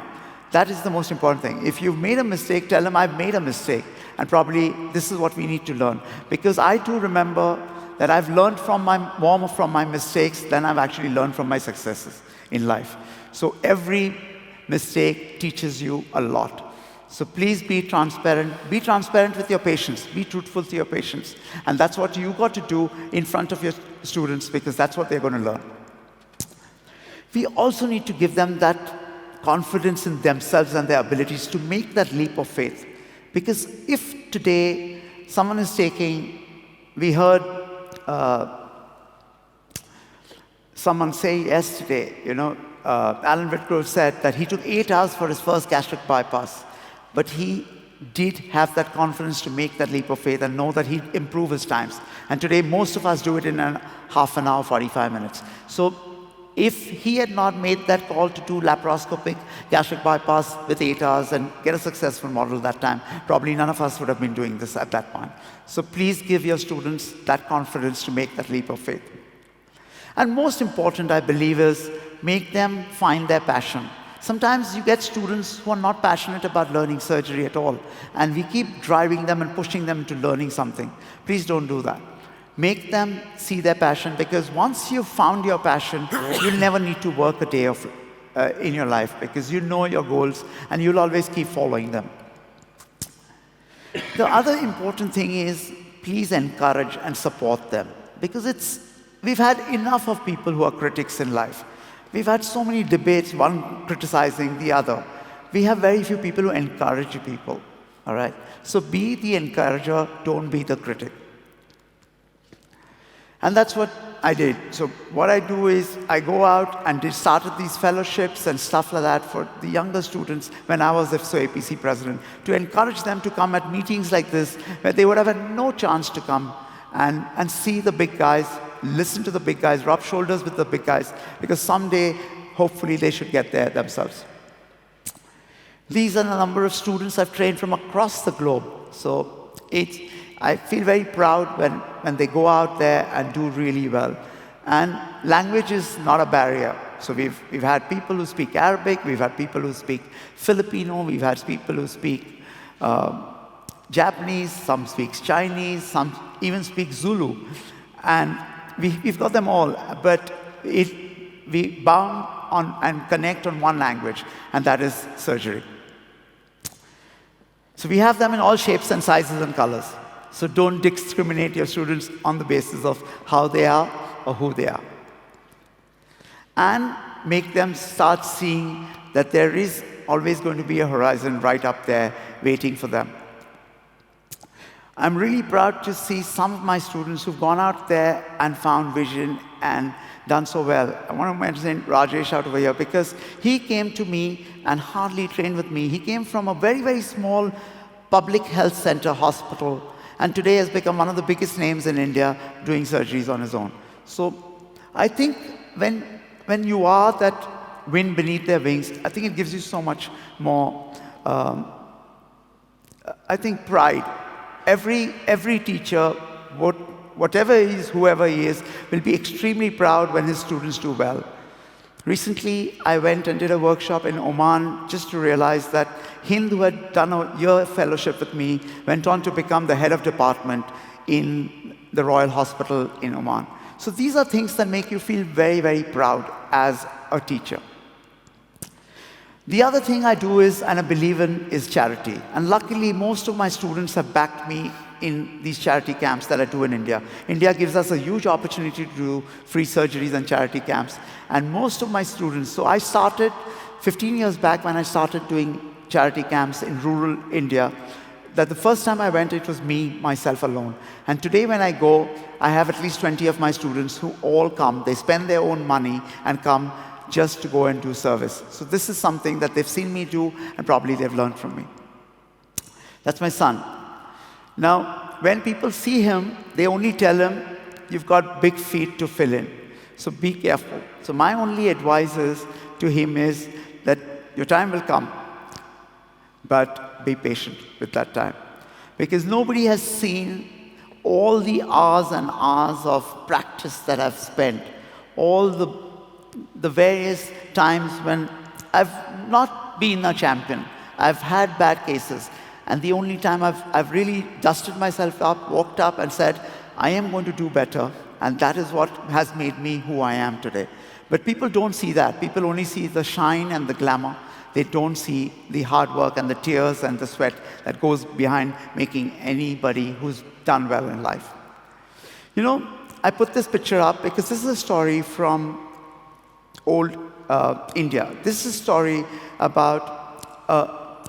That is the most important thing. If you've made a mistake, tell him I've made a mistake. And probably this is what we need to learn. Because I do remember that I've learned more from my mistakes than I've actually learned from my successes in life. So every mistake teaches you a lot. So please be transparent. Be transparent with your patients. Be truthful to your patients. And that's what you got to do in front of your students, because that's what they're going to learn. We also need to give them that confidence in themselves and their abilities to make that leap of faith. Because if today someone is we heard someone say yesterday, Alan Whitgrove said that he took 8 hours for his first gastric bypass, but he did have that confidence to make that leap of faith and know that he'd improve his times. And today, most of us do it in half an hour, 45 minutes. So if he had not made that call to do laparoscopic gastric bypass with 8 hours and get a successful model that time, probably none of us would have been doing this at that point. So please give your students that confidence to make that leap of faith. And most important, I believe, is make them find their passion. Sometimes you get students who are not passionate about learning surgery at all, and we keep driving them and pushing them to learning something. Please don't do that. Make them see their passion, because once you've found your passion, you'll never need to work a day in your life, because you know your goals and you'll always keep following them. The other important thing is please encourage and support them, because we've had enough of people who are critics in life. We've had so many debates, one criticizing the other. We have very few people who encourage people, all right? So be the encourager, don't be the critic. And that's what I did. So what I do is I go out and started these fellowships and stuff like that for the younger students when I was IFSO APC president, to encourage them to come at meetings like this, where they would have had no chance to come and see the big guys, listen to the big guys, rub shoulders with the big guys, because someday, hopefully, they should get there themselves. These are the number of students I've trained from across the globe. So I feel very proud when they go out there and do really well. And language is not a barrier. So we've had people who speak Arabic, we've had people who speak Filipino, we've had people who speak Japanese, some speak Chinese, some even speak Zulu. And we've got them all, but we bound on and connect on one language, and that is surgery. So we have them in all shapes and sizes and colors. So don't discriminate your students on the basis of how they are or who they are. And make them start seeing that there is always going to be a horizon right up there waiting for them. I'm really proud to see some of my students who've gone out there and found vision and done so well. I want to mention Rajesh out over here, because he came to me and hardly trained with me. He came from a very, very small public health center hospital, and today has become one of the biggest names in India doing surgeries on his own. So I think when you are that wind beneath their wings, I think it gives you so much more, I think, pride. Every teacher, whatever he is, whoever he is, will be extremely proud when his students do well. Recently, I went and did a workshop in Oman just to realize that Hind, who had done a year fellowship with me, went on to become the head of department in the Royal Hospital in Oman. So these are things that make you feel very, very proud as a teacher. The other thing I do is, and I believe in, is charity. And luckily, most of my students have backed me in these charity camps that I do in India. India gives us a huge opportunity to do free surgeries and charity camps. And most of my students, so I started 15 years back when I started doing charity camps in rural India, that the first time I went, it was me, myself alone. And today when I go, I have at least 20 of my students who all come. They spend their own money and come just to go and do service. So this is something that they've seen me do, and probably they've learned from me. That's my son. Now, when people see him, they only tell him, you've got big feet to fill in. So be careful. So my only advice to him is that your time will come, but be patient with that time. Because nobody has seen all the hours and hours of practice that I've spent, all the various times when I've not been a champion. I've had bad cases. And the only time I've really dusted myself up, walked up and said, I am going to do better. And that is what has made me who I am today. But people don't see that. People only see the shine and the glamour. They don't see the hard work and the tears and the sweat that goes behind making anybody who's done well in life. You know, I put this picture up because this is a story from old India. This is a story about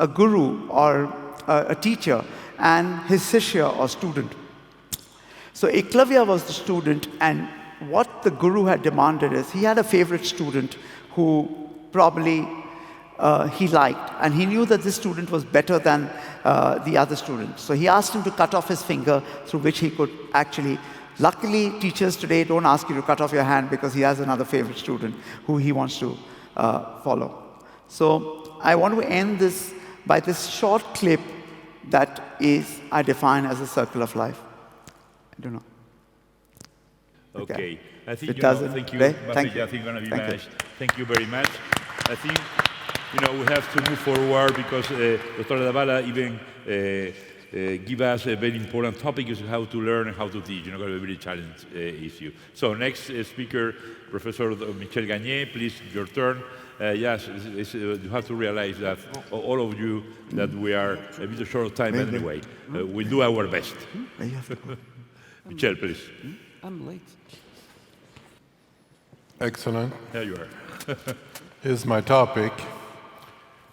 a guru or a teacher and his shishya or student. So Eklavya was the student, and what the guru had demanded is he had a favorite student who probably he liked, and he knew that this student was better than the other student. So he asked him to cut off his finger through which he could actually. Luckily, teachers today don't ask you to cut off your hand because he has another favorite student who he wants to follow. So I want to end this by this short clip that I define as a circle of life. I don't know. Okay. I think it doesn't. Thank you. Thank you. I think we're going to be managed. Thank you very much. I think we have to move forward because Dr. Davala even give us a very important topic is how to learn and how to teach. A very challenging issue. So next speaker, Professor Michel Gagné, please, your turn. Yes, you have to realize that all of you that we are a bit short of time anyway. We'll do our best. Michel, please. I'm late. Excellent. There you are. Here's my topic: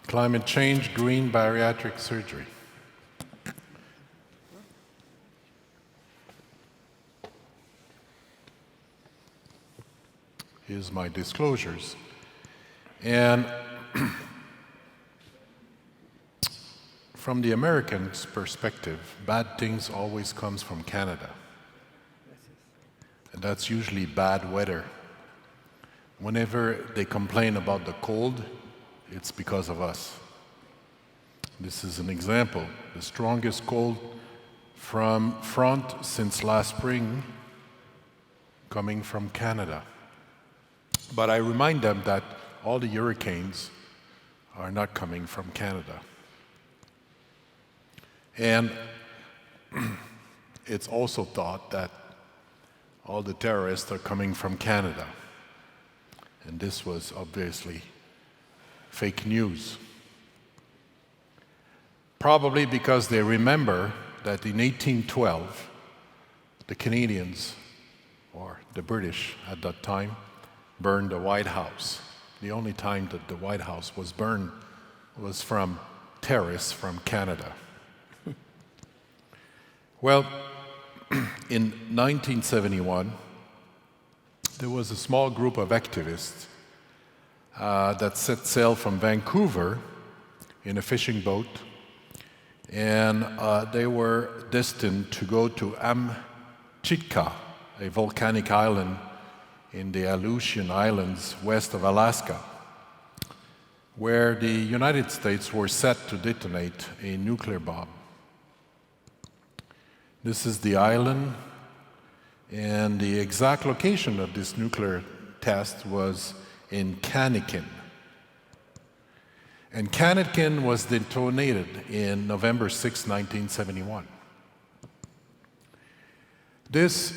climate change, green bariatric surgery. Here's my disclosures. And from the Americans' perspective, bad things always comes from Canada. And that's usually bad weather. Whenever they complain about the cold, it's because of us. This is an example. The strongest cold front since last spring coming from Canada. But I remind them that all the hurricanes are not coming from Canada. And it's also thought that all the terrorists are coming from Canada. And this was obviously fake news. Probably because they remember that in 1812, the Canadians, or the British at that time, burned the White House. The only time that the White House was burned was from terrorists from Canada. Well, in 1971, there was a small group of activists that set sail from Vancouver in a fishing boat, and they were destined to go to Amchitka, a volcanic island in the Aleutian Islands west of Alaska, where the United States were set to detonate a nuclear bomb. This is the island, and the exact location of this nuclear test was in Kanikin. And Kanikin was detonated in November 6, 1971. This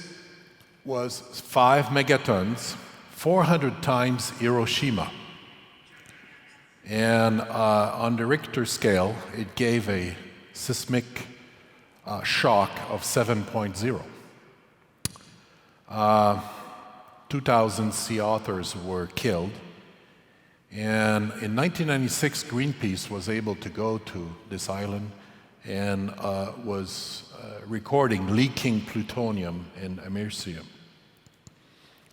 was 5 megatons, 400 times Hiroshima. And on the Richter scale, it gave a seismic shock of 7.0. 2,000 sea authors were killed. And in 1996, Greenpeace was able to go to this island and was recording leaking plutonium in americium.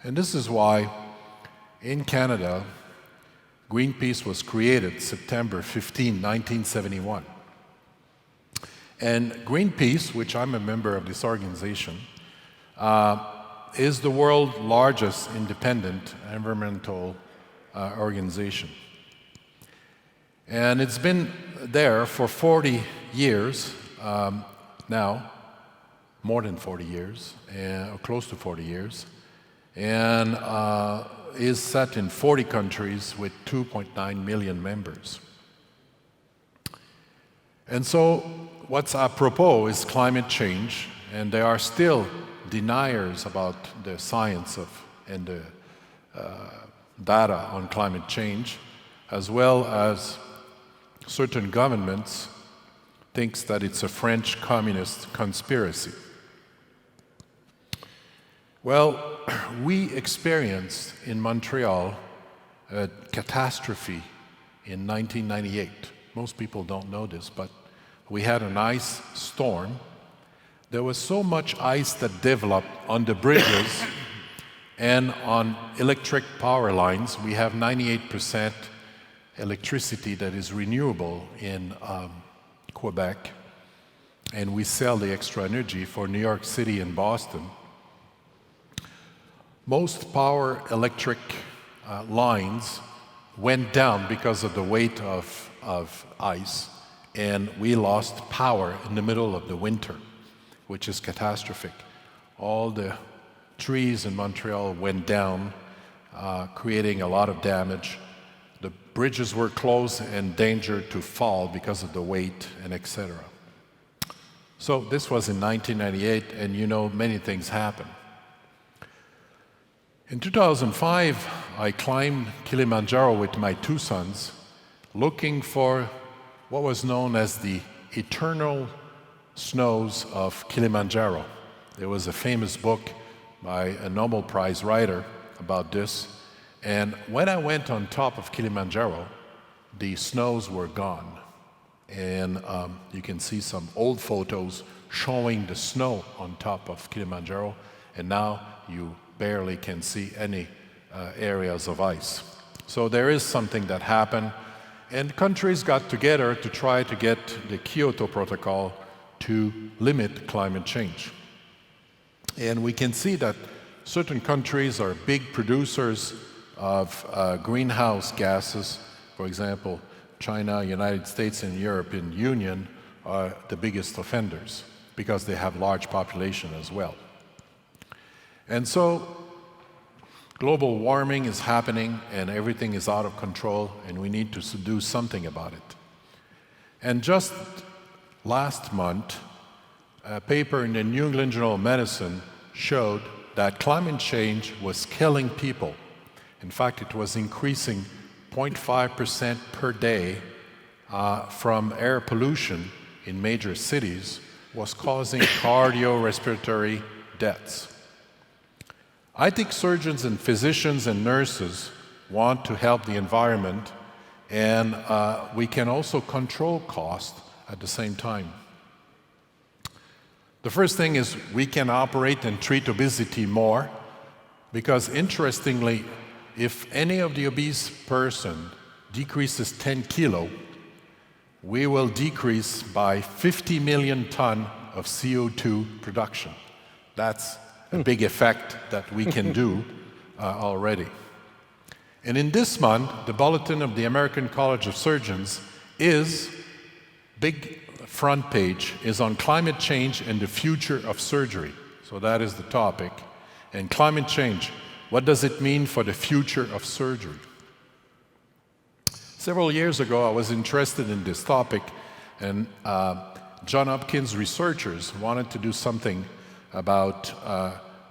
And this is why in Canada, Greenpeace was created September 15, 1971. And Greenpeace, which I'm a member of this organization, is the world's largest independent environmental organization. And it's been there for 40 years now, more than 40 years, or close to 40 years, and is set in 40 countries with 2.9 million members. And so what's apropos is climate change, and there are still deniers about the science and the data on climate change, as well as certain governments thinks that it's a French communist conspiracy. Well, we experienced in Montreal a catastrophe in 1998. Most people don't know this, but we had an ice storm. There was so much ice that developed on the bridges and on electric power lines. We have 98% electricity that is renewable in Quebec, and we sell the extra energy for New York City and Boston. Most power electric lines went down because of the weight of ice, and we lost power in the middle of the winter, which is catastrophic. All the trees in Montreal went down, creating a lot of damage. The bridges were closed and danger to fall because of the weight and etc. So this was in 1998, and you know many things happened. In 2005, I climbed Kilimanjaro with my two sons, looking for what was known as the eternal snows of Kilimanjaro. There was a famous book by a Nobel Prize writer about this, and when I went on top of Kilimanjaro, the snows were gone. And you can see some old photos showing the snow on top of Kilimanjaro, and now you barely can see any areas of ice. So there is something that happened, and countries got together to try to get the Kyoto Protocol to limit climate change. And we can see that certain countries are big producers of greenhouse gases. For example, China, United States, and European Union are the biggest offenders because they have large population as well. And so global warming is happening and everything is out of control, and we need to do something about it. And just last month, a paper in the New England Journal of Medicine showed that climate change was killing people. In fact, it was increasing 0.5% per day from air pollution in major cities, was causing cardiorespiratory deaths. I think surgeons and physicians and nurses want to help the environment, and we can also control cost at the same time. The first thing is we can operate and treat obesity more, because interestingly, if any of the obese person decreases 10 kilo, we will decrease by 50 million ton of CO2 production. That's a big effect that we can do already. And in this month, the Bulletin of the American College of Surgeons is, big front page, is on climate change and the future of surgery. So that is the topic. And climate change, what does it mean for the future of surgery? Several years ago, I was interested in this topic, and Johns Hopkins researchers wanted to do something about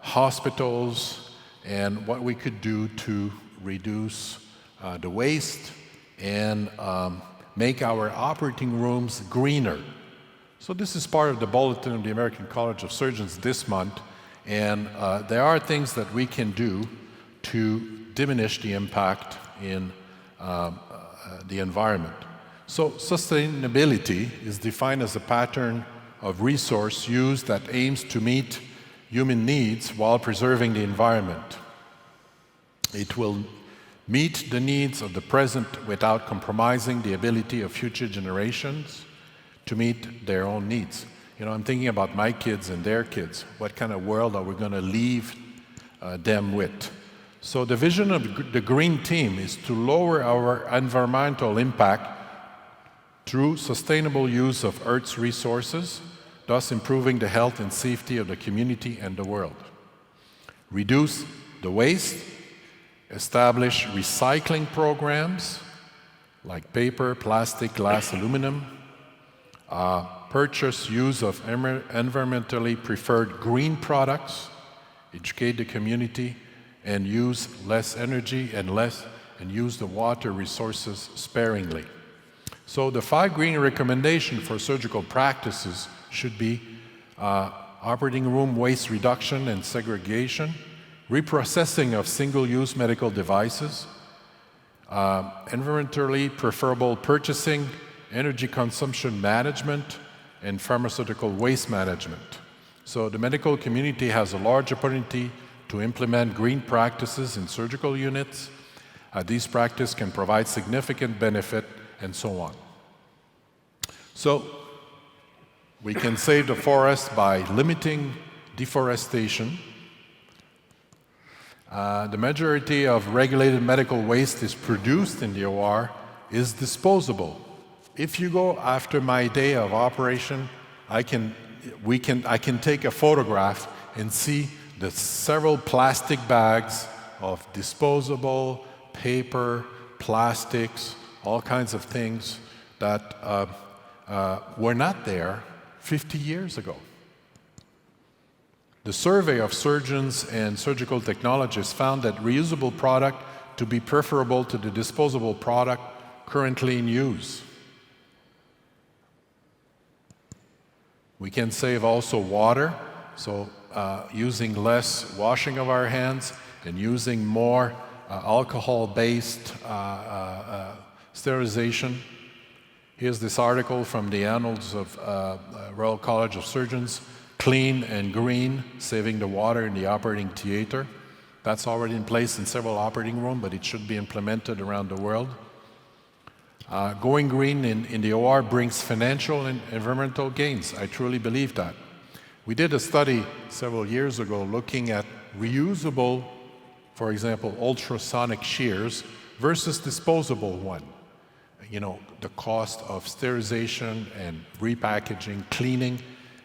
hospitals and what we could do to reduce the waste and make our operating rooms greener. So this is part of the Bulletin of the American College of Surgeons this month, and there are things that we can do to diminish the impact in the environment. So sustainability is defined as a pattern of resource use that aims to meet human needs while preserving the environment. It will meet the needs of the present without compromising the ability of future generations to meet their own needs. You know, I'm thinking about my kids and their kids. What kind of world are we going to leave them with. So the vision of the Green Team is to lower our environmental impact through sustainable use of Earth's resources, thus improving the health and safety of the community and the world. Reduce the waste, establish recycling programs like paper, plastic, glass, aluminum, purchase use of environmentally preferred green products, educate the community, and use less energy and use the water resources sparingly. So the 5 green recommendations for surgical practices should be operating room waste reduction and segregation, reprocessing of single-use medical devices, environmentally preferable purchasing, energy consumption management, and pharmaceutical waste management. So the medical community has a large opportunity to implement green practices in surgical units. These practices can provide significant benefit and so on. So we can save the forest by limiting deforestation. The majority of regulated medical waste is produced in the OR is disposable. If you go after my day of operation, I can take a photograph and see the several plastic bags of disposable paper, plastics, all kinds of things that were not there 50 years ago. The survey of surgeons and surgical technologists found that reusable product to be preferable to the disposable product currently in use. We can save also water, so using less washing of our hands and using more alcohol-based sterilization. Here's this article from the Annals of Royal College of Surgeons, Clean and Green, Saving the Water in the Operating Theater. That's already in place in several operating rooms, but it should be implemented around the world. Going green in the OR brings financial and environmental gains. I truly believe that. We did a study several years ago looking at reusable, for example, ultrasonic shears versus disposable one. You know, the cost of sterilization and repackaging, cleaning.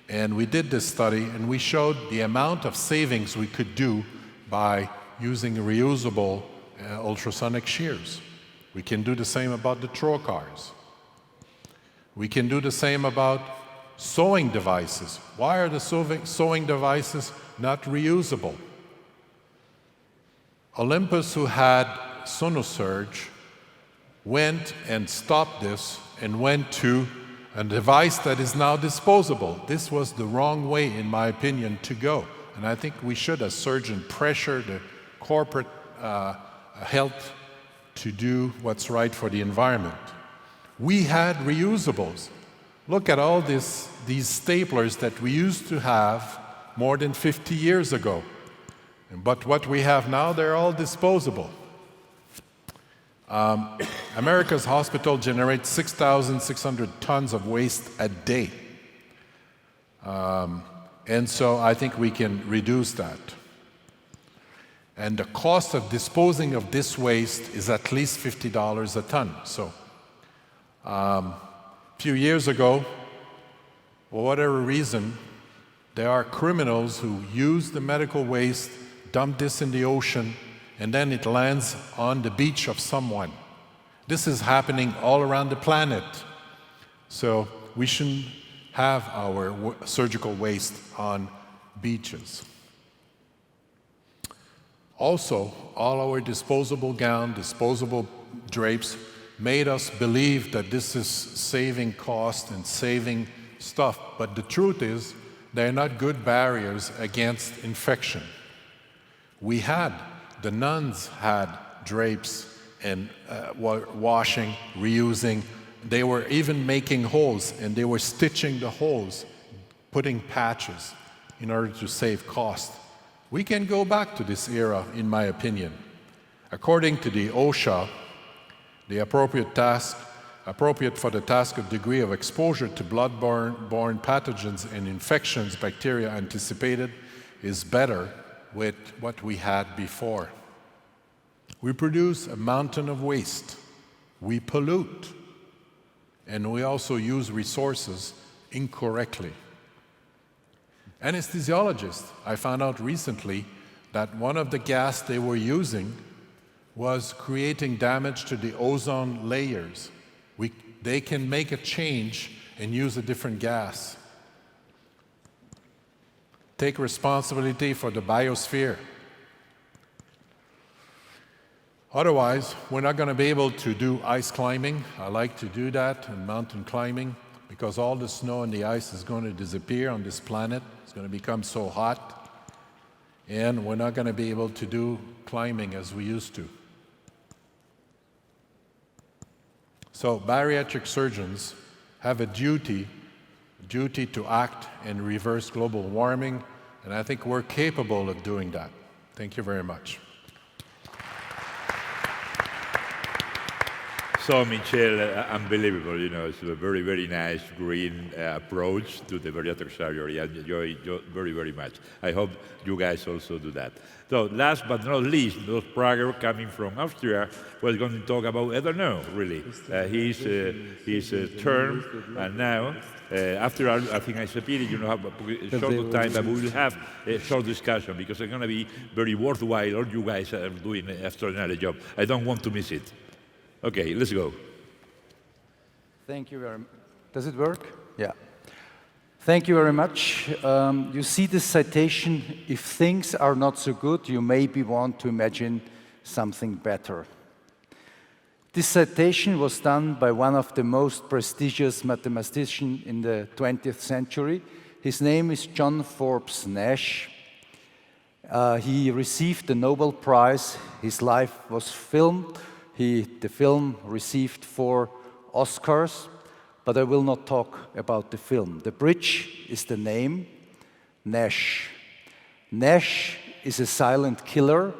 And we did this study and we showed the amount of savings we could do by using reusable ultrasonic shears. We can do the same about the trocars. We can do the same about sewing devices. Why are the sewing devices not reusable? Olympus, who had Sonosurge, went and stopped this and went to a device that is now disposable. This was the wrong way, in my opinion, to go. And I think we should, as surgeons, pressure the corporate health to do what's right for the environment. We had reusables. Look at all these staplers that we used to have more than 50 years ago. But what we have now, they're all disposable. America's hospital generates 6,600 tons of waste a day. And so I think we can reduce that. And the cost of disposing of this waste is at least $50 a ton. So a few years ago, for whatever reason, there are criminals who use the medical waste, dump this in the ocean, and then it lands on the beach of someone. This is happening all around the planet. So we shouldn't have our surgical waste on beaches. Also, all our disposable gown, disposable drapes made us believe that this is saving cost and saving stuff. But the truth is, they're not good barriers against infection. The nuns had drapes and washing, reusing. They were even making holes, and they were stitching the holes, putting patches in order to save cost. We can go back to this era, in my opinion. According to the OSHA, the appropriate for the task of degree of exposure to blood-borne pathogens and infections, bacteria anticipated, is better with what we had before. We produce a mountain of waste. We pollute. And we also use resources incorrectly. Anesthesiologists, I found out recently that one of the gas they were using was creating damage to the ozone layers. They can make a change and use a different gas. Take responsibility for the biosphere. Otherwise, we're not going to be able to do ice climbing. I like to do that, and mountain climbing, because all the snow and the ice is going to disappear on this planet. It's going to become so hot, and we're not going to be able to do climbing as we used to. So bariatric surgeons have a duty to act and reverse global warming, and I think we're capable of doing that. Thank you very much. So, Michel, unbelievable, you know, it's a very, very nice green approach to the bariatric surgery. I enjoy it very, very much. I hope you guys also do that. So, last but not least, those Prager coming from Austria was going to talk about, I don't know, really, his term, and now, after I think I said, you know, have a short time, but we will have a short discussion because it's going to be very worthwhile. All you guys are doing an extraordinary job. I don't want to miss it. Okay, let's go. Thank you very much. Does it work? Yeah. Thank you very much. You see this citation, if things are not so good, you maybe want to imagine something better. This citation was done by one of the most prestigious mathematicians in the 20th century. His name is John Forbes Nash. He received the Nobel Prize. His life was filmed. The film received 4 Oscars, but I will not talk about the film. The bridge is the name, Nash. Nash is a silent killer,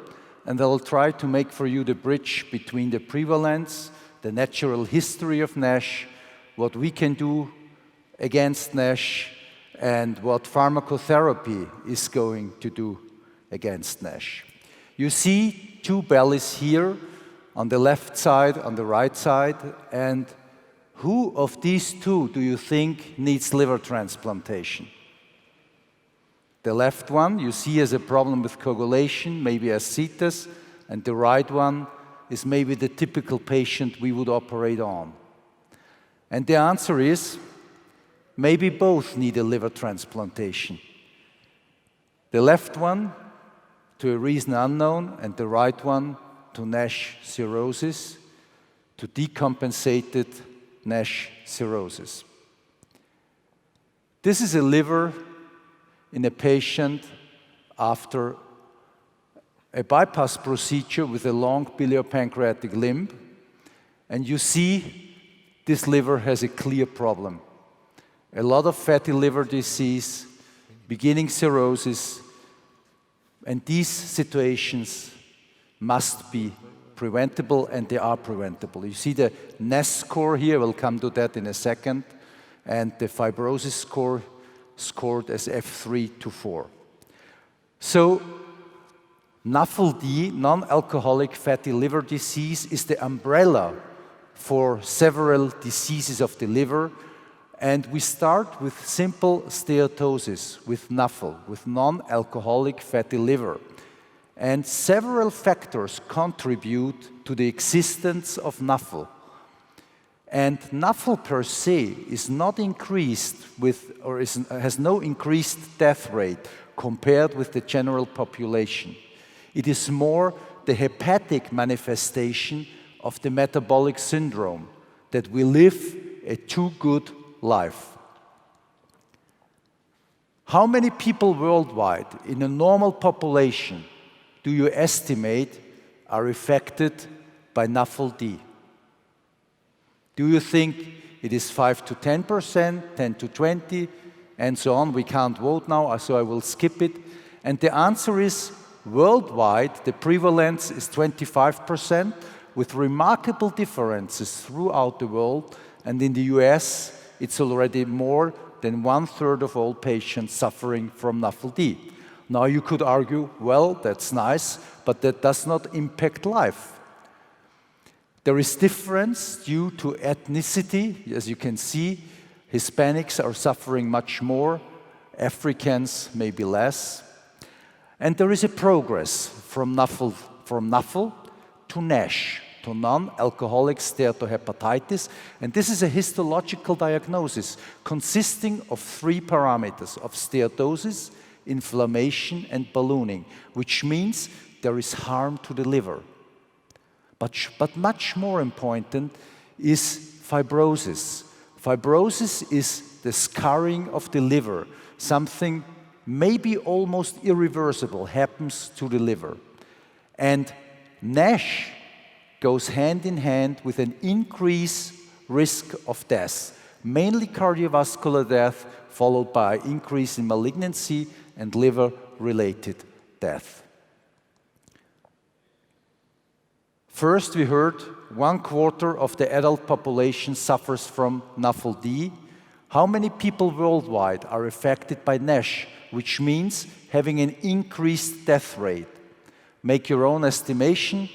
and I will try to make for you the bridge between the prevalence, the natural history of Nash, what we can do against Nash, and what pharmacotherapy is going to do against Nash. You see 2 bellies here, on the left side, on the right side, and who of these 2 do you think needs liver transplantation? The left one you see as a problem with coagulation, maybe ascites, and the right one is maybe the typical patient we would operate on. And the answer is, maybe both need a liver transplantation. The left one, to a reason unknown, and the right one, to NASH cirrhosis, to decompensated NASH cirrhosis. This is a liver in a patient after a bypass procedure with a long biliopancreatic limb, and you see this liver has a clear problem. A lot of fatty liver disease, beginning cirrhosis, and these situations must be preventable, and they are preventable. You see the NAS score here, we'll come to that in a second, and the fibrosis score scored as F3 to 4. So, NAFLD, non-alcoholic fatty liver disease, is the umbrella for several diseases of the liver, and we start with simple steatosis, with NAFL, with non-alcoholic fatty liver. And several factors contribute to the existence of NAFL. And NAFL per se is not increased with, or has no increased death rate compared with the general population. It is more the hepatic manifestation of the metabolic syndrome, that we live a too good life. How many people worldwide in a normal population do you estimate are affected by NAFLD? Do you think it is 5 to 10%, 10 to 20, and so on? We can't vote now, so I will skip it. And the answer is, worldwide, the prevalence is 25%, with remarkable differences throughout the world. And in the US, it's already more than 1/3 of all patients suffering from NAFLD. Now you could argue, well, that's nice, but that does not impact life. There is difference due to ethnicity. As you can see, Hispanics are suffering much more, Africans maybe less. And there is a progress from NAFL to NASH, to non-alcoholic steatohepatitis. And this is a histological diagnosis consisting of 3 parameters of steatosis, inflammation, and ballooning, which means there is harm to the liver. But much more important is fibrosis. Fibrosis is the scarring of the liver. Something maybe almost irreversible happens to the liver. And NASH goes hand in hand with an increased risk of death, mainly cardiovascular death, followed by increase in malignancy and liver-related death. First, we heard 1/4 of the adult population suffers from NAFLD. How many people worldwide are affected by NASH, which means having an increased death rate? Make your own estimation.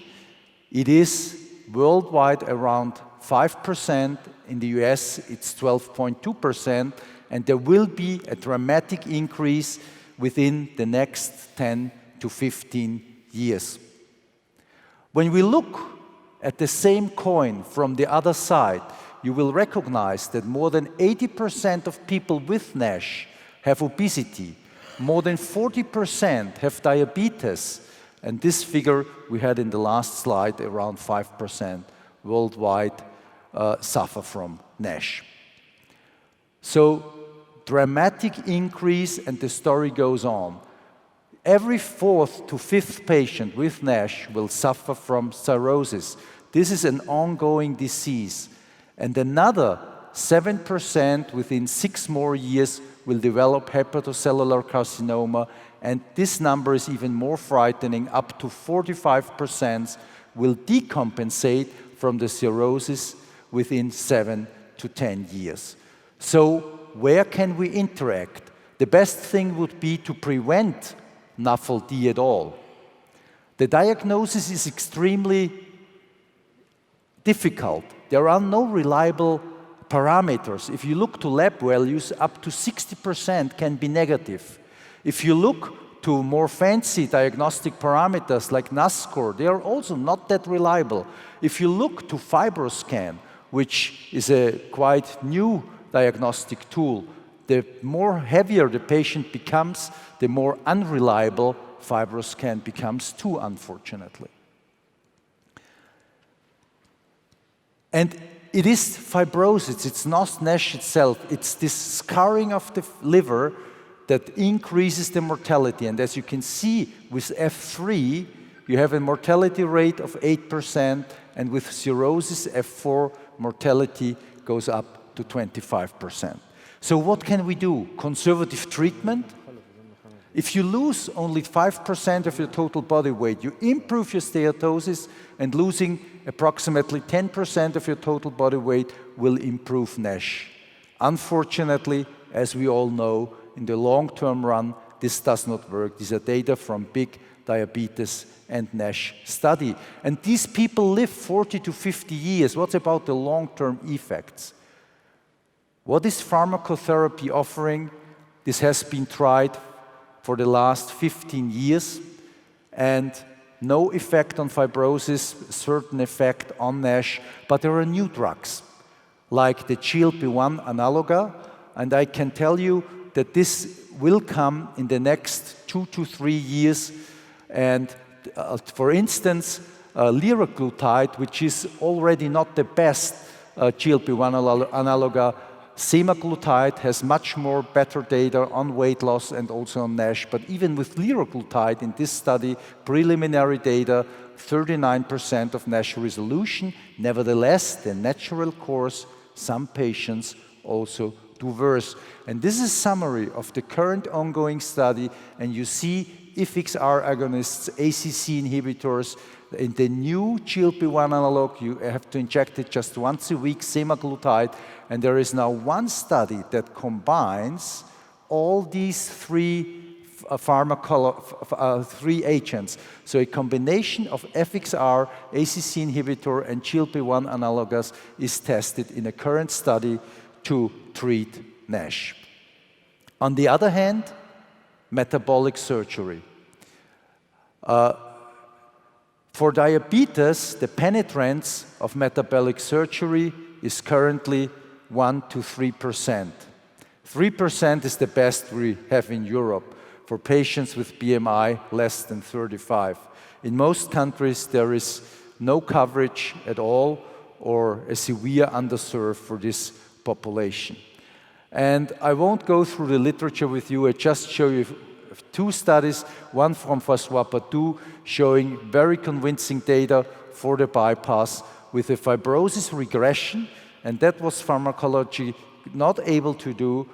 It is worldwide around 5%. In the US, it's 12.2%, and there will be a dramatic increase within the next 10 to 15 years. When we look at the same coin from the other side, you will recognize that more than 80% of people with NASH have obesity, more than 40% have diabetes, and this figure we had in the last slide, around 5% worldwide suffer from NASH. So, dramatic increase, and the story goes on. Every 4th to 5th patient with NASH will suffer from cirrhosis. This is an ongoing disease. And another 7% within 6 more years will develop hepatocellular carcinoma, and this number is even more frightening. Up to 45% will decompensate from the cirrhosis within 7 to 10 years. So where can we interact? The best thing would be to prevent NAFLD at all. The diagnosis is extremely difficult. There are no reliable parameters. If you look to lab values, up to 60% can be negative. If you look to more fancy diagnostic parameters like NAS score, they are also not that reliable. If you look to FibroScan, which is a quite new diagnostic tool, the more heavier the patient becomes, the more unreliable FibroScan becomes too, unfortunately. And it is fibrosis, it's not NASH itself, it's this scarring of the liver that increases the mortality. And as you can see with F3, you have a mortality rate of 8%, and with cirrhosis F4, mortality goes up to 25%. So what can we do? Conservative treatment? If you lose only 5% of your total body weight, you improve your steatosis, and losing approximately 10% of your total body weight will improve NASH. Unfortunately, as we all know, in the long-term run, this does not work. These are data from big diabetes and NASH study. And these people live 40 to 50 years. What about the long-term effects? What is pharmacotherapy offering? This has been tried for the last 15 years, and no effect on fibrosis, certain effect on NASH, but there are new drugs, like the GLP-1 analoga, and I can tell you that this will come in the next 2 to 3 years, and for instance, liraglutide, which is already not the best GLP-1 analoga, semaglutide has much more better data on weight loss and also on NASH, but even with liraglutide in this study, preliminary data, 39% of NASH resolution. Nevertheless, the natural course, some patients also do worse. And this is a summary of the current ongoing study, and you see IFXR agonists, ACC inhibitors. In the new GLP-1 analog, you have to inject it just once a week, semaglutide, and there is now one study that combines all these 3 three agents. So a combination of FXR, ACC inhibitor, and GLP-1 analogous is tested in a current study to treat NASH. On the other hand, metabolic surgery. For diabetes, the penetrance of metabolic surgery is currently 1 to 3%. 3% is the best we have in Europe for patients with BMI less than 35. In most countries, there is no coverage at all or a severe underserved for this population. And I won't go through the literature with you, I just show you two studies, one from François Patou showing very convincing data for the bypass with a fibrosis regression, and that was pharmacology not able to do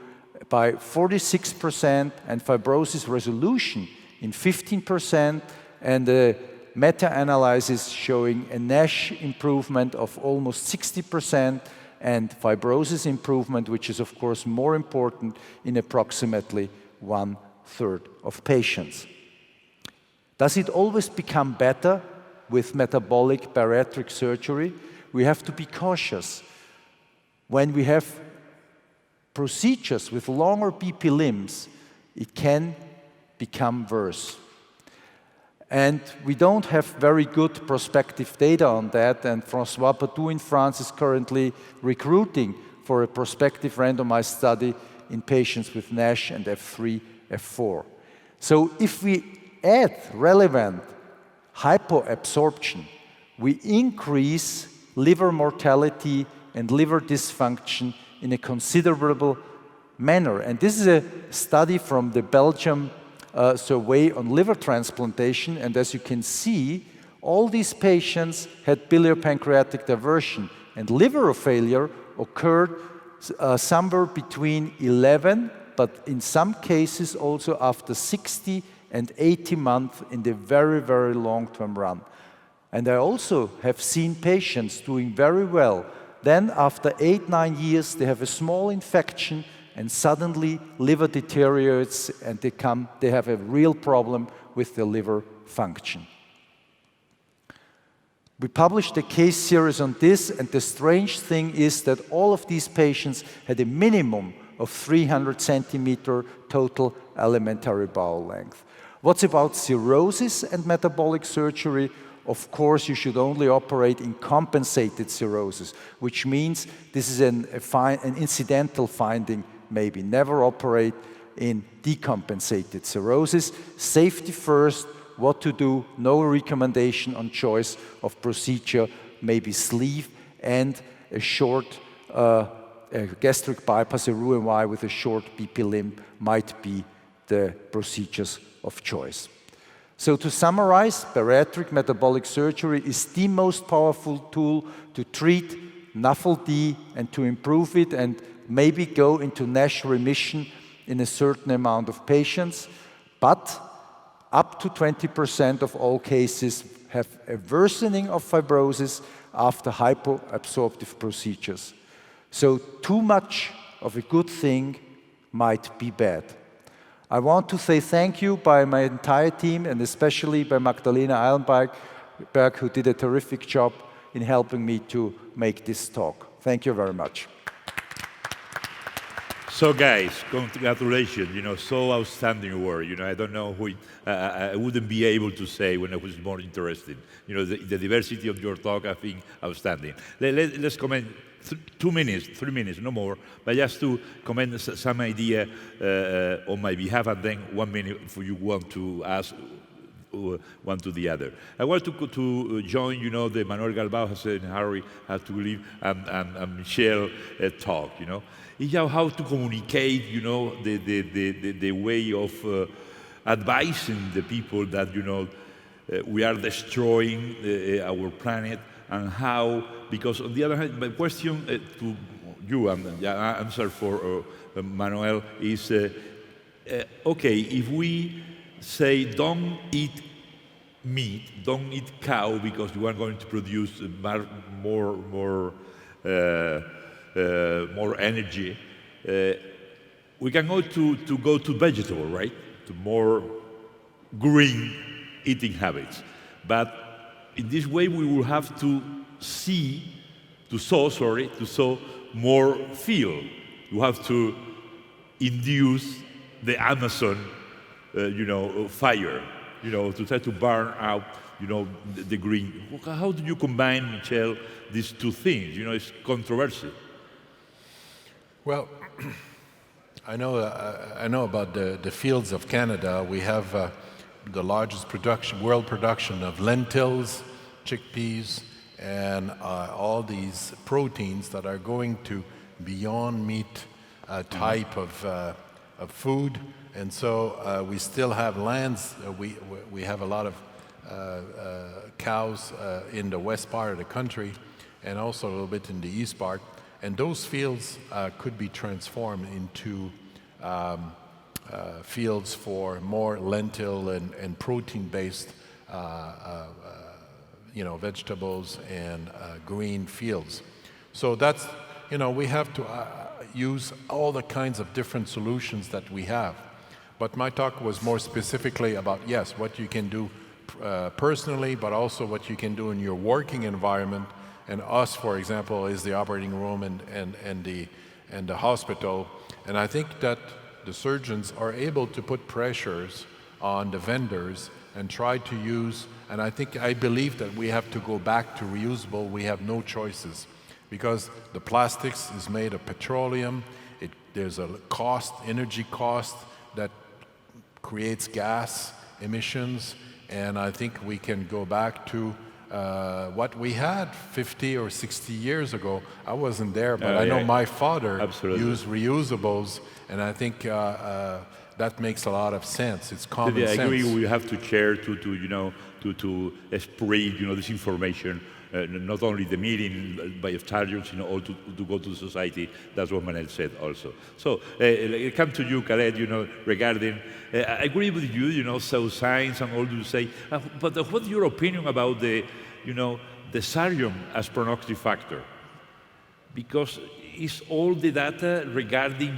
by 46% and fibrosis resolution in 15%, and a meta-analysis showing a NASH improvement of almost 60% and fibrosis improvement, which is of course more important, in approximately 1/3 of patients. Does it always become better with metabolic bariatric surgery? We have to be cautious. When we have procedures with longer BP limbs, it can become worse. And we don't have very good prospective data on that, and François Patou in France is currently recruiting for a prospective randomized study in patients with NASH and F3, F4. So if we add relevant hypoabsorption, we increase liver mortality and liver dysfunction in a considerable manner. And this is a study from the Belgium survey on liver transplantation, and as you can see, all these patients had biliary pancreatic diversion, and liver failure occurred somewhere between 11, but in some cases also after 60 and 80 months in the very, very long-term run. And I also have seen patients doing very well. Then after 8-9 years, they have a small infection and suddenly liver deteriorates and they have a real problem with the liver function. We published a case series on this, and the strange thing is that all of these patients had a minimum of 300 centimeter total alimentary bowel length. What's about cirrhosis and metabolic surgery? Of course, you should only operate in compensated cirrhosis, which means this is an incidental finding, maybe. Never operate in decompensated cirrhosis. Safety first, what to do, no recommendation on choice of procedure, maybe sleeve and a short gastric bypass, a Roux-en-Y with a short BP limb might be the procedures of choice. So to summarize, bariatric metabolic surgery is the most powerful tool to treat NAFLD and to improve it and maybe go into NASH remission in a certain amount of patients, but up to 20% of all cases have a worsening of fibrosis after hypoabsorptive procedures. So too much of a good thing might be bad. I want to say thank you by my entire team and especially by Magdalena Eilenberg, who did a terrific job in helping me to make this talk. Thank you very much. So guys, congratulations, so outstanding work. I don't know who, I wouldn't be able to say when I was more interested. The diversity of your talk, I think, outstanding. Let's comment 2 minutes, 3 minutes, no more, but just to comment some idea on my behalf, and then 1 minute if you want to ask one to the other. I want to join, the Manuel Galbao has said, Harry had to leave, and Michelle talk, It's how to communicate, the way of advising the people that, we are destroying our planet, and how, because on the other hand, my question to you, and the answer for Manuel is, okay, if we say don't eat meat, don't eat cow because you are going to produce more energy, we can go to vegetable, right? to more green eating habits. But in this way, we will have to sow more field. You have to induce the Amazon, fire, to try to burn out, the green. How do you combine, Michel, these two things? It's controversial. Well, I know about the fields of Canada. We have the largest world production of lentils, chickpeas, and all these proteins that are going to beyond meat type of food. And so we still have lands. We have a lot of cows in the west part of the country, and also a little bit in the east part. And those fields could be transformed into fields for more lentil and protein-based vegetables and green fields. So that's, we have to use all the kinds of different solutions that we have. But my talk was more specifically about, yes, what you can do personally, but also what you can do in your working environment. And us, for example, is the operating room and the hospital. And I think that the surgeons are able to put pressures on the vendors and try to use, and I believe that we have to go back to reusable. We have no choices because the plastics is made of petroleum. There's a energy cost that creates gas emissions, and I think we can go back to what we had 50 or 60 years ago. I wasn't there, but I know my father used reusables, and I think that makes a lot of sense. It's common sense. I agree. We have to share to spread this information. Not only the meeting by surgeons, all to go to the society. That's what Manel said also. So I come to you, Khaled, regarding, I agree with you, so science and all you say, but what's your opinion about the surgeon as prognostic factor? Because it's all the data regarding,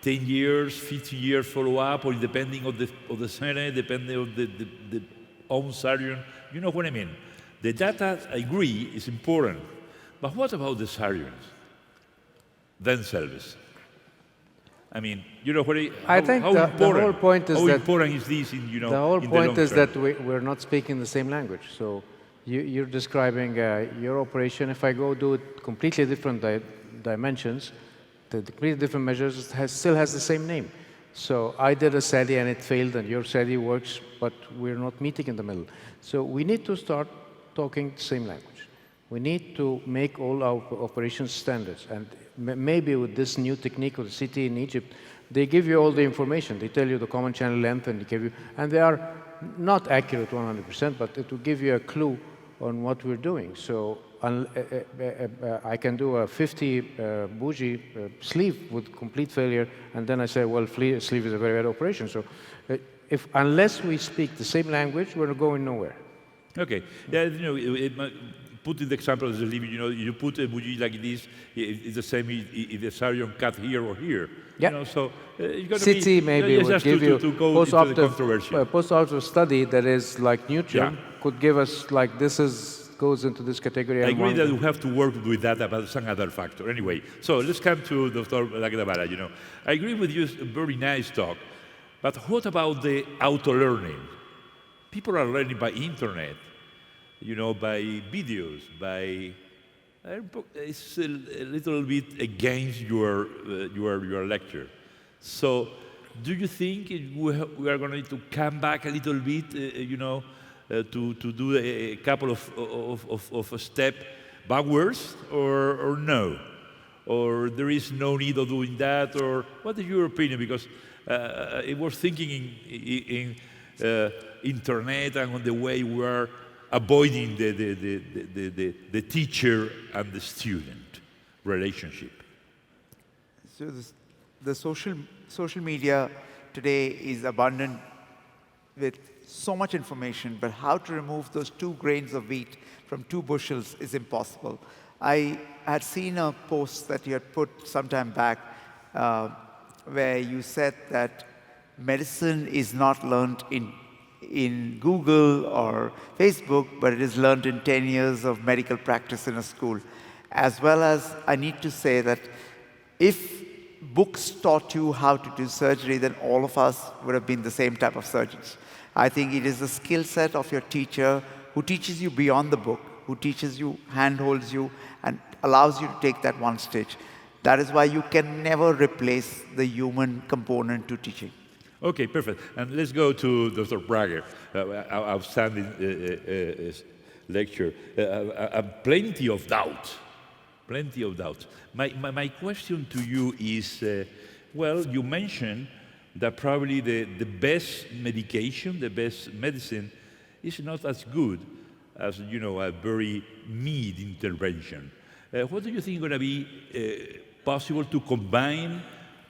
10 years, 15 years follow-up, or depending of the center, depending of the own surgeon, you know what I mean? The data, I agree, is important. But what about the surgeons themselves? I mean, I think the whole point is how that important is this in, the whole point is term? that we're not speaking the same language. So you're describing your operation. If I go do it completely different dimensions, the completely different measures still has the same name. So I did a study and it failed, and your study works, but we're not meeting in the middle. So we need to start talking the same language. We need to make all our operations standards. And maybe with this new technique of the CT in Egypt, they give you all the information. They tell you the common channel length, and they are not accurate 100%, but it will give you a clue on what we're doing. So I can do a 50 bougie sleeve with complete failure, and then I say, well, sleeve is a very bad operation. So unless we speak the same language, we're going nowhere. Okay. Yeah, put in the example of the sleeve, you put a bougie like this, it's the same if the surgeon cut here or here. Yeah. So you got CT maybe would give you post-operative study that is like neutral, could give us like goes into this category. I agree that we have to work with that about some other factor. Anyway, so let's come to Dr. Lagdabara. I agree with you, very nice talk. But what about the auto-learning? People are learning by internet, by videos, it's a little bit against your lecture. So do you think we are going to come back a little bit, to do a couple of steps backwards, or no? Or there is no need of doing that, or what is your opinion? Because I was thinking in internet and on the way we are avoiding the teacher and the student relationship. So the social media today is abundant with so much information, but how to remove those 2 grains of wheat from 2 bushels is impossible. I had seen a post that you had put some time back where you said that medicine is not learned in Google or Facebook, but it is learned in 10 years of medical practice in a school. As well as, I need to say that if books taught you how to do surgery, then all of us would have been the same type of surgeons. I think it is the skill set of your teacher who teaches you beyond the book, who teaches you, handholds you, and allows you to take that one stage. That is why you can never replace the human component to teaching. Okay, perfect. And let's go to Dr. Brager, outstanding lecture. Plenty of doubt. My question to you is, well, you mentioned that probably the best medication, the best medicine, is not as good as, you know, a very mid intervention. What do you think is going to be possible to combine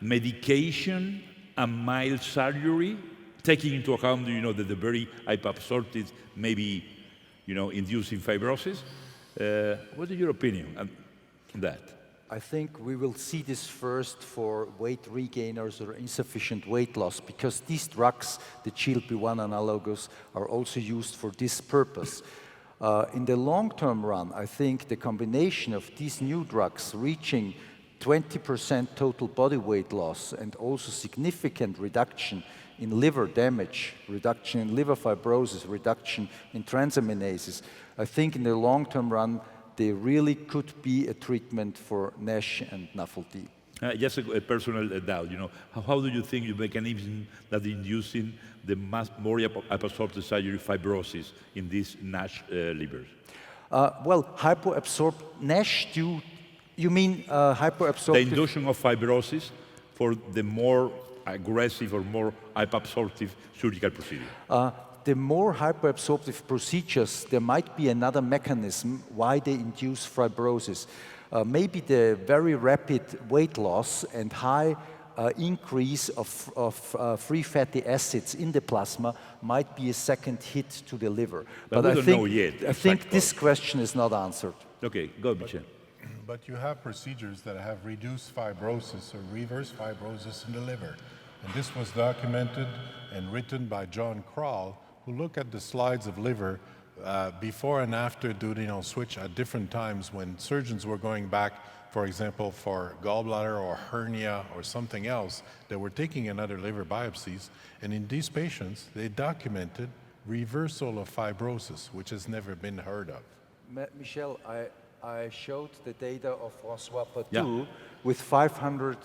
medication and mild surgery, taking into account, you know, that the very hyperabsorptive may be, you know, inducing fibrosis? What is your opinion on that? I think we will see this first for weight regainers or insufficient weight loss, because these drugs, the GLP-1 analogous, are also used for this purpose. In the long-term run, I think the combination of these new drugs reaching 20% total body weight loss and also significant reduction in liver damage, reduction in liver fibrosis, reduction in transaminases, I think in the long-term run, they really could be a treatment for NASH and NAFLD. Just a personal doubt, you know, how do you think the mechanism that inducing the more hyperabsorptive surgery fibrosis in these NASH livers? Well, hypoabsorptive NASH, you mean hypoabsorptive? The induction of fibrosis for the more aggressive or more hyperabsorptive surgical procedure. The more hyperabsorptive procedures, there might be another mechanism why they induce fibrosis. Maybe the very rapid weight loss and high increase of free fatty acids in the plasma might be a second hit to the liver. But we don't know yet. I think this question is not answered. Okay, go, Michel. But you have procedures that have reduced fibrosis or reverse fibrosis in the liver. And this was documented and written by John Kroll, who looked at the slides of liver before and after duodenal switch at different times when surgeons were going back, for example, for gallbladder or hernia or something else, they were taking another liver biopsies. And in these patients, they documented reversal of fibrosis, which has never been heard of. Michel, I showed the data of François Patou with 500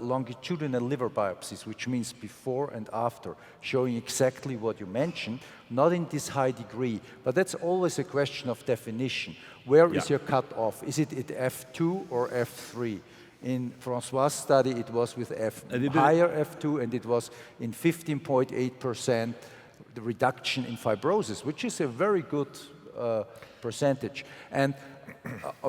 longitudinal liver biopsies, which means before and after, showing exactly what you mentioned, not in this high degree, but that's always a question of definition. Where is your cutoff? Is it at F2 or F3? In François' study, it was with higher F2, and it was in 15.8% the reduction in fibrosis, which is a very good percentage. And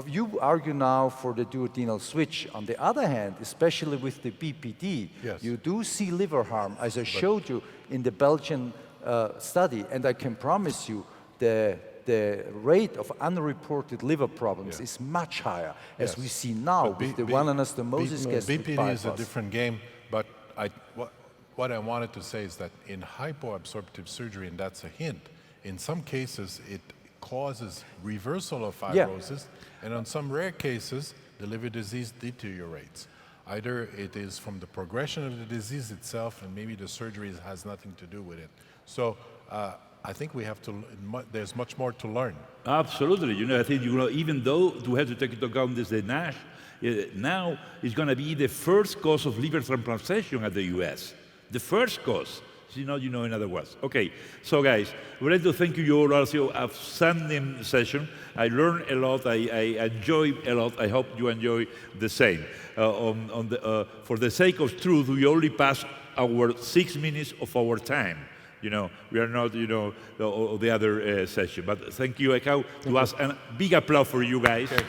you argue now for the duodenal switch. On the other hand, especially with the BPD, you do see liver harm, as I showed you in the Belgian study, and I can promise you the rate of unreported liver problems is much higher, as we see now with the one anastomosis gastric BPD bypass. is a different game, but what I wanted to say is that in hypoabsorptive surgery, and that's a hint, in some cases it causes reversal of fibrosis, and on some rare cases, the liver disease deteriorates. Either it is from the progression of the disease itself, and maybe the surgery has nothing to do with it. So I think we have to, there's much more to learn. Absolutely. You know, I think, you know, even though we have to take into account this, the NASH, now is going to be the first cause of liver transplantation at the US. The first cause. You know, in other words. Okay, so guys, we'd like to thank you all also. Outstanding session. I learned a lot. I enjoyed a lot. I hope you enjoy the same. For the sake of truth, we only passed our 6 minutes of our time. You know, we are not, you know, the other session. But thank you. I have to ask a big applause for you guys. Okay.